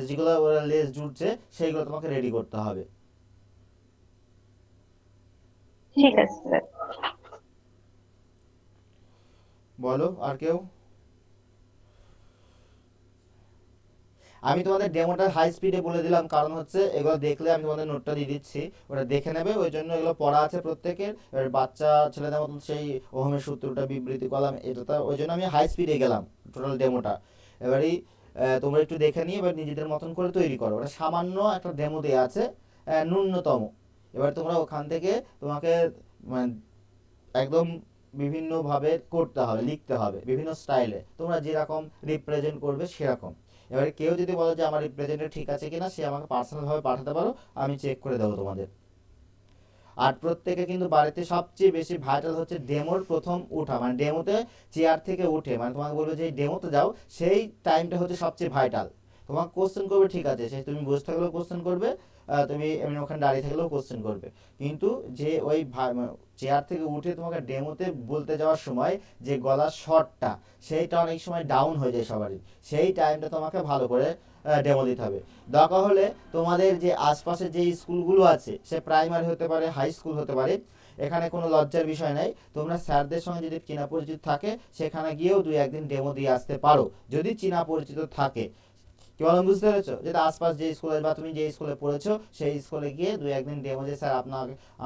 যেগুলো ওরা লেস জুড়ছে, সেইগুলো তোমাকে রেডি করতে হবে। ঠিক আছে স্যার। বলো আর কেউ? আমি তোমাদের ডেমোটা হাই স্পিডে বলে দিলাম, কারণ হচ্ছে এগুলো দেখলে আমি তোমাদের নোটটা দিয়ে দিচ্ছি, ওটা দেখে নেবে, ওই জন্য এগুলো পড়া আছে প্রত্যেকের। এবার বাচ্চা ছেলেদের মতন সেই ওহমের সূত্রটা, বিবৃতি কলাম, এটা ওই জন্য আমি হাই স্পিডে গেলাম টোটাল ডেমোটা। এবারই তোমরা একটু দেখে নিয়ে এবার নিজেদের মতন করে তৈরি করো। ওটা সামান্য একটা ডেমো দেওয়া আছে, ন্যূনতম। এবার তোমরা ওখান থেকে তোমাকে মানে একদম বিভিন্নভাবে করতে হবে, লিখতে হবে বিভিন্ন স্টাইলে, তোমরা যেরকম রিপ্রেজেন্ট করবে সেরকম। এবারে কেউ যদি বলে যে আমার রিপ্রেজেন্টে ঠিক আছে কিনা, সে আমাকে পার্সোনালভাবে পাঠাতে পারো, আমি চেক করে দেবো তোমাদের। আর প্রত্যেকে কিন্তু বাড়িতে সবচেয়ে বেশি ভাইটাল হচ্ছে ডেমোর প্রথম উঠা, মানে ডেমোতে চেয়ার থেকে উঠে, মানে তোমাকে বলবে যে ডেমোতে যাও, সেই টাইমটা হচ্ছে সবচেয়ে ভাইটাল। তোমাকে কোশ্চেন করবে ঠিক আছে, সে তুমি বসে থাকলেও কোশ্চেন করবে, তুমি এমনি ওখানে দাঁড়িয়ে থাকলেও কোশ্চেন করবে, কিন্তু যে ওই চেয়ার থেকে উঠে তোমাকে ডেমোতে বলতে যাওয়ার সময় যে গলার শটটা, সেইটা অনেক সময় ডাউন হয়ে যায় সবারই, সেই টাইমটা তোমাকে ভালো করে ডেমো দিতে হবে। দরকার হলে তোমাদের যে আশপাশে যে স্কুলগুলো আছে, সে প্রাইমারি হতে পারে, হাই স্কুল হতে পারে, এখানে কোনো লজ্জার বিষয় নাই। তোমরা স্যারদের সঙ্গে যদি চেনা পরিচিত থাকে, সেখানে গিয়েও 2-1 দিন ডেমো দিয়ে আসতে পারো, যদি চেনা পরিচিত থাকে। কি বললাম বুঝতে পেরেছো? যেটা আশপাশ যে স্কুলে বা তুমি যে স্কুলে পড়েছো সেই স্কুলে গিয়ে 2-1 দিন ডেমো, যে স্যার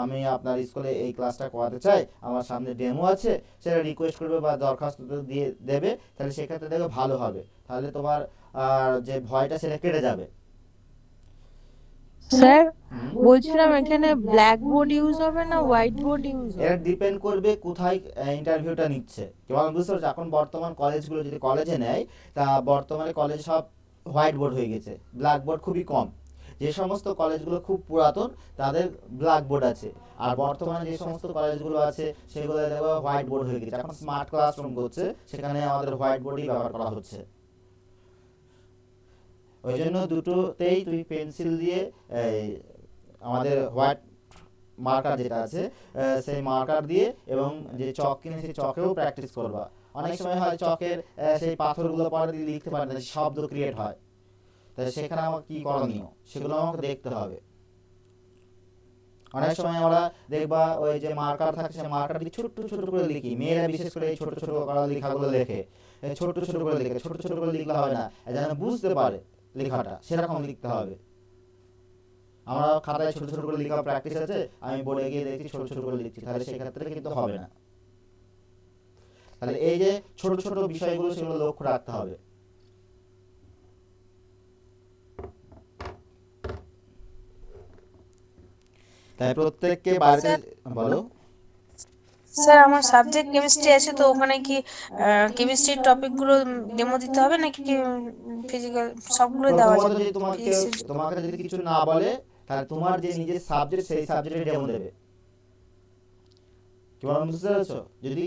আমি আপনার স্কুলে এই ক্লাসটা করাতে চাই, আমার সামনে ডেমো আছে, সেটা রিকোয়েস্ট করবে বা দরখাস্ত দিয়ে দেবে, তাহলে সেক্ষেত্রে দেখবে ভালো হবে। তাহলে তোমার যে ভয়টা সেটা কেটে যাবে। স্যার বলছিলাম এখানে ব্ল্যাক বোর্ড ইউজ হবে না হোয়াইট বোর্ড ইউজ হবে? এটা ডিপেন্ড করবে কোথায় ইন্টারভিউটা নিচ্ছে। কেমন বুঝতে পারছো? এখন বর্তমান কলেজগুলো যদি কলেজে নেয়, তা বর্তমানে কলেজ সব হোয়াইট বোর্ড হয়ে গেছে, ব্ল্যাক বোর্ড খুবই কম। যে সমস্ত কলেজগুলো খুব পুরাতন তাদের ব্ল্যাক বোর্ড আছে, আর বর্তমানে যে সমস্ত কলেজগুলো আছে সেগুলো দেখো হোয়াইট বোর্ড হয়ে গেছে। এখন স্মার্ট ক্লাসরুম করছে, সেখানে আমাদের হোয়াইট বোর্ডই ব্যবহার করা হচ্ছে। ওই জন্য দুটোতেই তুমি পেন্সিল দিয়ে আমাদের হোয়াইট মার্কার যেটা আছে, সেই মার্কার দিয়ে, এবং যে চক কিনে সেই চকেও প্র্যাকটিস করবা। অনেক সময় হয় চকের সেই পাথরগুলো পরে দিয়ে লিখতে পারে না, শব্দ ক্রিয়েট হয়, তাই সেখানে আমাকে কি করণীয় সেগুলো আমাকে দেখতে হবে। অনেক সময় আমরা দেখবা ওই যে মার্কার থাকে, সেই মার্কার দিয়ে ছোট ছোট করে লিখি, মেয়েরা বিশেষ করে এই ছোট ছোট করা লেখাগুলো লেখে, ছোট ছোট করে লিখে, ছোট ছোট করে লিখলে হবে না, যেন বুঝতে পারে লেখাটা, সেরকম লিখতে হবে। আমরা খাতায় ছোট ছোট করে লেখা প্র্যাকটিস আছে, আমি বোর্ডে গিয়ে দেখছি ছোট ছোট করে লিখছি, তাহলে সেক্ষেত্রে কিন্তু হবে না। তাহলে এই যে ছোট ছোট বিষয়গুলো সেগুলো লক্ষ্য রাখতে হবে। তাই প্রত্যেককে বাড়িতে বলো। স্যার আমার সাবজেক্ট কেমিস্ট্রি আছে, তো ওখানে কি কেমিস্ট্রির টপিকগুলো ডেমো দিতে হবে নাকি ফিজিক্যাল সবগুলো দেওয়া প্রথমত যাবে? যদি তোমাকে যদি কিছু না বলে, তাহলে তোমার যে নিজের সাবজেক্ট সেই সাবজেক্টে ডেমো দেবে। কি বললাম বুঝতে পেরেছো? যদি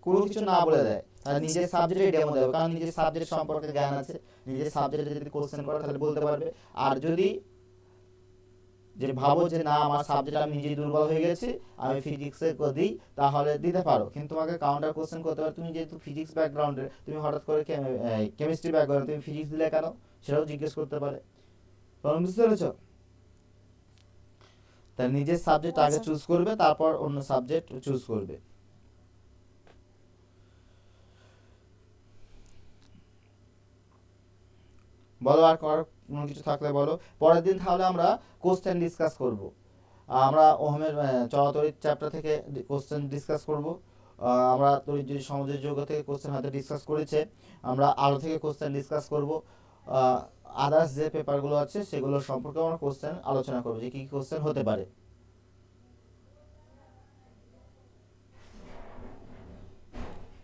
কোনো কিছু না বলে দেয়, তাহলে নিজের সাবজেক্টে ডেমো দেবে, কারণ নিজের সাবজেক্ট সম্পর্কে জ্ঞান আছে, নিজের সাবজেক্টে যদি কোশ্চেন করে তাহলে বলতে পারবে। আর যদি যে ভাবো যে না আমার সাবজেক্ট আমি নিজেই দুর্বল হয়ে গেছি, আমি ফিজিক্সে দিই, তাহলে দিতে পারো। কিন্তু তোমাকে কাউন্টার কোশ্চেন করতে পারো, তুমি যেহেতু ফিজিক্স ব্যাকগ্রাউন্ডের, তুমি হঠাৎ করে কেমিস্ট্রি ব্যাকগ্রাউন্ডে তুমি ফিজিক্স দিলে কেন, সেটাও জিজ্ঞেস করতে পারে। বুঝতে পেরেছো? তাই নিজের সাবজেক্ট আগে চুজ করবে, তারপর অন্য সাবজেক্ট চুজ করবে। বলো আর কোনো কিছু থাকলে বলো। পরের দিন তাহলে আমরা কোশ্চেন ডিসকাস করব। আমরা ওহমের চলাতরিৎ চ্যাপ্টার থেকে কোশ্চেন ডিসকাস করব। আমরা তড়িৎ সমাজের যৌগ থেকে কোশ্চেন হয়তো ডিসকাস করেছে, আমরা আলো থেকে কোশ্চেন ডিসকাস করব। আদার্স যে পেপারগুলো আছে সেগুলো সম্পর্কে আমরা কোশ্চেন আলোচনা করব, যে কী কী কোশ্চেন হতে পারে।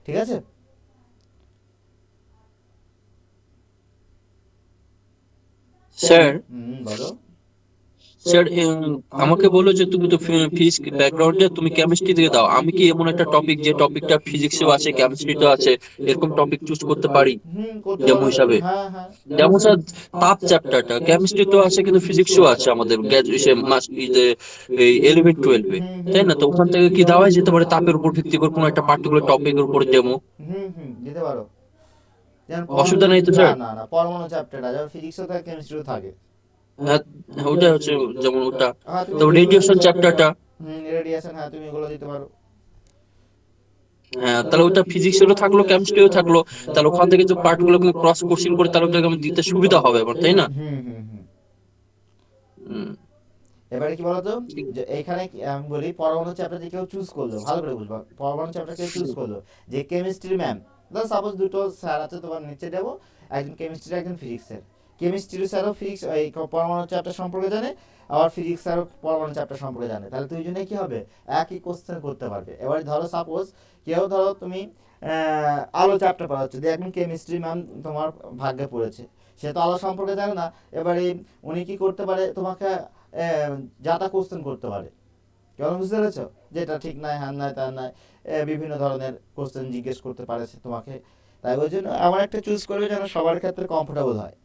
ঠিক আছে? স্যার বলো। স্যার আমাকে বলো যে তুমি তো ফিজিক্স ব্যাকগ্রাউন্ডে, তুমি কেমিস্ট্রি থেকে দাও, আমি কি এমন একটা টপিক যে টপিকটা ফিজিক্সেও আছে কেমিস্ট্রিতেও আছে এরকম টপিক চুজ করতে পারি করতে ডেমো পারো। হিসাবে? হ্যাঁ হ্যাঁ যেমন স্যার তাপ চ্যাপ্টারটা কেমিস্ট্রিতেও আছে কিন্তু ফিজিক্সেও আছে আমাদের গ্র্যাজুয়েশন এই 11-12-এ, তাই না? তো ওখান থেকে কি দেওয়া যেতে পারে তাপের উপর ভিত্তি করে কোনো একটা পার্টিকুলার টপিকের উপর ডেমো? দিতে পারো। যেমন অসুবিধা নেই তো না স্যার? না না, পরমাণু চ্যাপ্টারটা যেমন ফিজিক্সও থাকে কেমিস্ট্রিও থাকে। হ্যাঁ, ওটা হচ্ছে যেমন ওটা। হ্যাঁ তুমি তো রেডিয়েশন চ্যাপ্টারটা, রেডিয়েশন, হ্যাঁ তুমি এগুলো দিতে পারো। হ্যাঁ তাহলে ওটা ফিজিক্সেরও থাকলো কেমিস্ট্রিও থাকলো, তাহলে ওখান থেকে যে পার্টগুলো ক্রস কোশ্চেন করে তাহলে ওটাকে আমি দিতে সুবিধা হবে আমার, তাই না? হুম। এবারে কি বলতো, যে এইখানে আমি বলি পরমাণু চ্যাপ্টার যে কেউ চুজ করলো, ভালো করে বুঝবা, পরমাণু চ্যাপ্টার কেউ চুজ করলো, যে কেমিস্ট্রি ম্যাম, ধর সাপোজ দুটো স্যার আছে তোমার নিচে দেবো, একজন কেমিস্ট্রি একজন ফিজিক্সের। কেমিস্ট্রি স্যারও ফিজিক্স এই পরমাণু চ্যাপ্টার সম্পর্কে জানে, আবার ফিজিক্স স্যারও পরমাণু চ্যাপ্টার সম্পর্কে জানে, তাহলে দুইজনে কি হবে, একই কোশ্চেন করতে পারবে। এবারে ধরো সাপোজ কেউ ধরো তুমি আলো চ্যাপ্টার পড়াচ্ছ, যে একজন কেমিস্ট্রি ম্যাম তোমার ভাগ্যে পড়েছে, সে তো আলো সম্পর্কে জানে না, এবারে উনি কি করতে পারে, তোমাকে যাতা কোশ্চেন করতে পারে। কেমন বুঝতে পেরেছো? যেটা ঠিক নাই, হ্যাঁ নাই তা নাই, বিভিন্ন ধরনের কোশ্চেন জিজ্ঞেস করতে পারে তোমাকে। তাই ওই জন্য আমার একটা চুজ করবে যেন সবার ক্ষেত্রে কমফোর্টেবল হয়।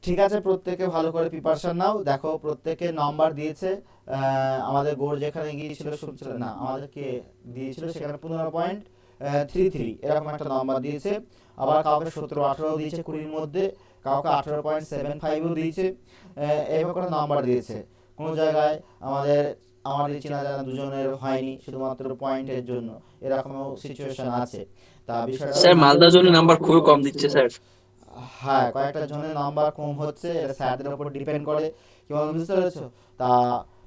ঠিক আছে, প্রত্যেকে ভালো করে প্রিপারেশন নাও। দেখো প্রত্যেকে নাম্বার দিয়েছে, আমাদের গোর যেখানে গিয়েছিল শুনছিল না, আমাদেরকে দিয়েছিল সেখানে 15.33 এরকম একটা নাম্বার দিয়েছে। আবার কাউকে 17-18 দিয়েছে 20-র মধ্যে, কাউকে 18.75ও দিয়েছে, এইভাবে করে নাম্বার দিয়েছে। কোনো জায়গায় আমাদের চেনা জানা দুজনের হয়নি শুধুমাত্র পয়েন্টের জন্য, এরকমও সিচুয়েশন আছে। তা বিষয়টা স্যার মালদা জোনে নাম্বার খুবই কম দিচ্ছে স্যার। হ্যাঁ, কয়েকটা জনের নাম্বার কম হচ্ছে, এটা স্যারদের উপর ডিপেন্ড করে। কি বল, বুঝতে পেরেছো? তা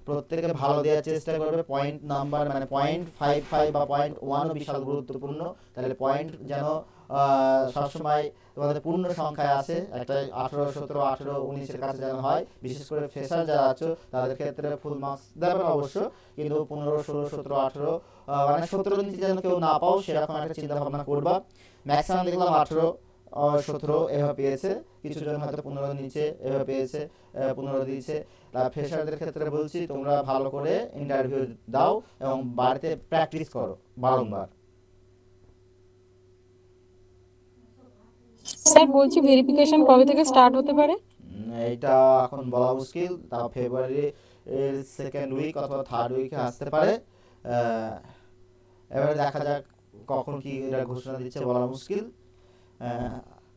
প্রত্যেকে ভালো দেওয়ার চেষ্টা করবে। পয়েন্ট নাম্বার মানে 0.55 বা 0.1ও বিশাল গুরুত্বপূর্ণ। তাহলে পয়েন্ট যেন সবসময় তোমাদের পূর্ণ সংখ্যায় আসে, একটা 18, 17, 18, 19-এর কাছে যেন হয়। বিশেষ করে ফ্রেশার যারা আছো তাদের ক্ষেত্রে ফুল মার্কস দেবেন অবশ্য, কিন্তু 15, 16, 17, 18 মানে 17 নিচে যেন কেউ না পাও সেরকম একটা চিন্তা ভাবনা করবা। ম্যাক্সিমাম দেখলাম 18, 17 এভাবে পেয়েছে, কিছু জন হয়তো 15 নিচে এভাবে পেয়েছে, 15 দিয়েছে। ফ্রেশারদের ক্ষেত্রে বলছি তোমরা ভালো করে ইন্টারভিউ দাও এবং বাড়িতে প্র্যাকটিস করো বারংবার। স্যার বলছি ভেরিফিকেশন কবে থেকে স্টার্ট হতে পারে? এইটা এখন বলা মুশকিল, তা ফেব্রুয়ারি এর সেকেন্ড উইক অথবা থার্ড উইকে আসতে পারে। এবারে দেখা যাক কখন কি এটা ঘোষণা দিচ্ছে, বলা মুশকিল।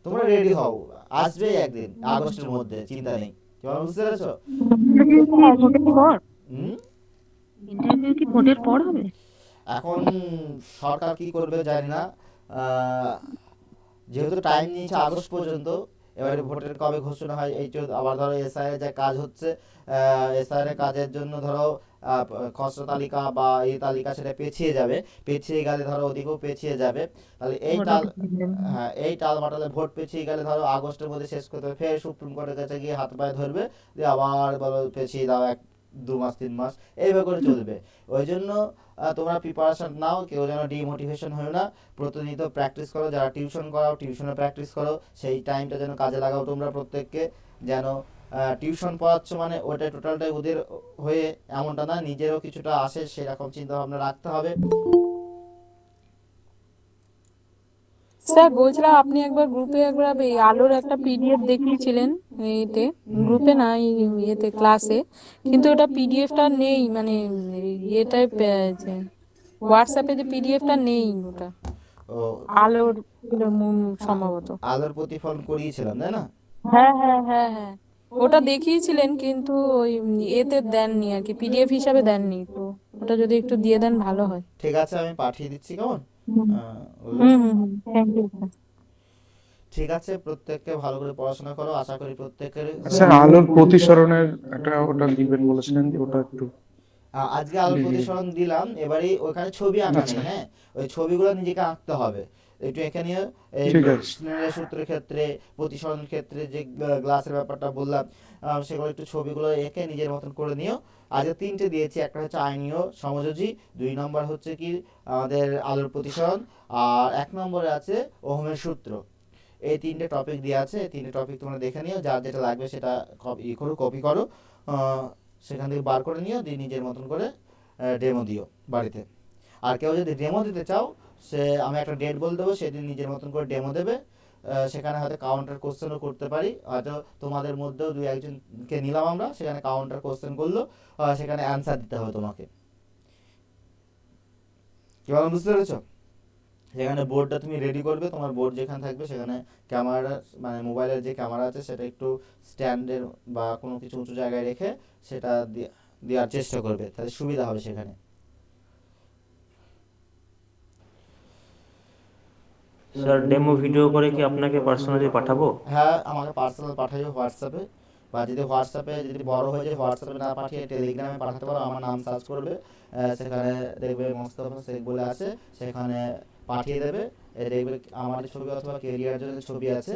তোমরা রেডি হও, আসবে একদিন আগস্টের মধ্যে, চিন্তা নেই। তোমরা বুঝতে পেরেছো? ইন্টারভিউ কি ভোটের পর হবে? এখন সরকার কি করবে জানি না, যেহেতু টাইম নিয়েছে আগস্ট পর্যন্ত, এবারে ভোটের কবে ঘোষণা হয় এই আবার ধরো এসআই এর যে কাজ হচ্ছে, এসআই এর কাজের জন্য ধরো খসড়া তালিকা বা এই তালিকা সেটা পেছিয়ে যাবে, পেছিয়ে গেলে ধরো ওদিকেও পেছিয়ে যাবে। তাহলে এই টালমাটালে ভোট পেছিয়ে গেলে ধরো আগস্টের মধ্যে শেষ করতে হবে, ফের সুপ্রিম কোর্টের কাছে গিয়ে হাত পায়ে ধরবে, দিয়ে আবার বলো পেছিয়ে দাও 1-2 মাস 3 মাস, এইভাবে করে চলবে। ওই জন্য তোমরা প্রিপারেশন নাও, কেউ যেন ডিমোটিভেশন হয় না, প্রতিনিয়ত প্র্যাকটিস করো। যারা টিউশন করাও টিউশনে প্র্যাকটিস করো, সেই টাইমটা যেন কাজে লাগাও তোমরা প্রত্যেককে। যেন টিউশন পড়াচ্ছ মানে ওটা টোটালটাই ওদের হয়ে এমনটা না, নিজেরও কিছুটা আসে সেরকম চিন্তা ভাবনা রাখতে হবে। স্যার বলছিলাম আপনি একবার গ্রুপে একবার এই আলোর একটা পিডিএফ দেখিয়েছিলেন এইতে, গ্রুপে না এই ইয়েতে ক্লাসে, কিন্তু ওটা পিডিএফটা নেই, মানে ইয়েটাই হোয়াটসঅ্যাপে যে পিডিএফটা নেই ওটা, ও, আলোর ছিল সম্ভবত। আলোর প্রতিফলন করিয়েছিলাম তাই না? হ্যাঁ হ্যাঁ হ্যাঁ হ্যাঁ, ওটা দেখিয়েছিলেন কিন্তু ওই এতে দেননি আর কি, পিডিএফ হিসাবে দেননি, তো ওটা যদি একটু দিয়ে দেন ভালো হয়। ঠিক আছে, আমি পাঠিয়ে দিচ্ছি, কেমন? হুম ওগুলো হুম হুম, থ্যাংক ইউ স্যার। ঠিক আছে, প্রত্যেককে ভালো করে পড়াশোনা করো, আশা করি প্রত্যেকের স্যার আলোর প্রতিসরণের একটা ওটা দিবেন বলেছিলেন যে ওটা একটু আজকে আলোর প্রতিসরণ দিলাম, এবারে ওখানে ছবি আঁকা নেই, হ্যাঁ, ওই ছবিগুলো নিজেকে আঁকতে হবে একটু। এখানে এই ঠিক আছে। স্নেলের সূত্রের ক্ষেত্রে, প্রতিসরণের ক্ষেত্রে যে গ্লাসের ব্যাপারটা বললাম, সেগুলো একটু ছবিগুলো এঁকে নিজের মতন করে নিও। আজকে 3টে দিয়েছি, একটা হচ্ছে আইনীয় সমযোজী, 2 নম্বর হচ্ছে কি আমাদের আলোর প্রতিসরণ, আর 1 নম্বরে আছে ওহমের সূত্র। এই 3টে টপিক দেওয়া আছে, এই 3টে টপিক তোমরা দেখে নিও, যার যেটা লাগবে সেটা কপি করো, সেখান থেকে বার করে নিও, দিয়ে নিজের মতন করে ডেমো দিও বাড়িতে। আর কেউ যদি ডেমো দিতে চাও, সে আমি একটা ডেট বলে দেবো, সেদিন নিজের মতন করে ডেমো দেবে। সেখানে হয়তো কাউন্টার কোশ্চেনও করতে পারি, হয়তো তোমাদের মধ্যেও 2-1জনকে নিলাম আমরা, সেখানে কাউন্টার কোশ্চেন করলো, সেখানে অ্যান্সার দিতে হবে তোমাকে। কি বললাম, বুঝতে পেরেছো? সেখানে বোর্ডটা তুমি রেডি করবে, তোমার বোর্ড যেখানে থাকবে সেখানে ক্যামেরা, মানে মোবাইলের যে ক্যামেরা আছে সেটা একটু স্ট্যান্ডের বা কোনো কিছু উঁচু জায়গায় রেখে সেটা দেওয়ার চেষ্টা করবে, তাহলে সুবিধা হবে সেখানে। স্যার ডেমো ভিডিও করে কি আপনাকে পার্সোনালি পাঠাবো? হ্যাঁ, আমাকে পার্সোনাল পাঠাইও হোয়াটসঅ্যাপে, বা যদি হোয়াটসঅ্যাপে যদি বড় হয়ে যায় হোয়াটসঅ্যাপে না পাঠিয়ে টেলিগ্রামে পাঠাতে পারো, আমার নাম সার্চ করবে, সেখানে দেখবে মোস্তফা শেখ বলে আছে, সেখানে পাঠিয়ে দেবে, দেখবে আমার ছবি অথবা কেরিয়ার জন্য ছবি আছে,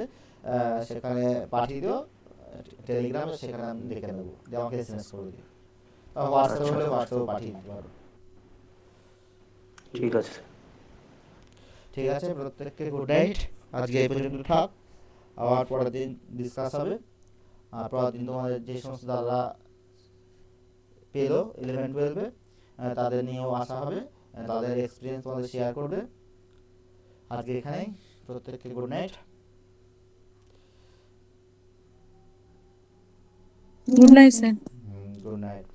সেখানে পাঠিয়ে দিও টেলিগ্রামে, সেখানে আমি দেখে নেবো, দিয়ে আমাকে এসএমএস করে দিও, হোয়াটসঅ্যাপে হলে হোয়াটসঅ্যাপে পাঠিয়ে দিতে পারো। ঠিক আছে। ঠিক আছে, প্রত্যেককে গুড নাইট, আজকে এই পর্যন্ত থাক, আবার পরের দিন ডিসকাস হবে। আর পরের দিন তোমাদের যে সমস্ত দাদা পেলো 11-12-এ, তাদের নিয়েও আসা হবে, তাদের এক্সপিরিয়েন্স তোমাদের শেয়ার করবে। আজকে এখানেই, প্রত্যেককে good night. Good night sir. Good night.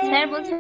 Sir বলছে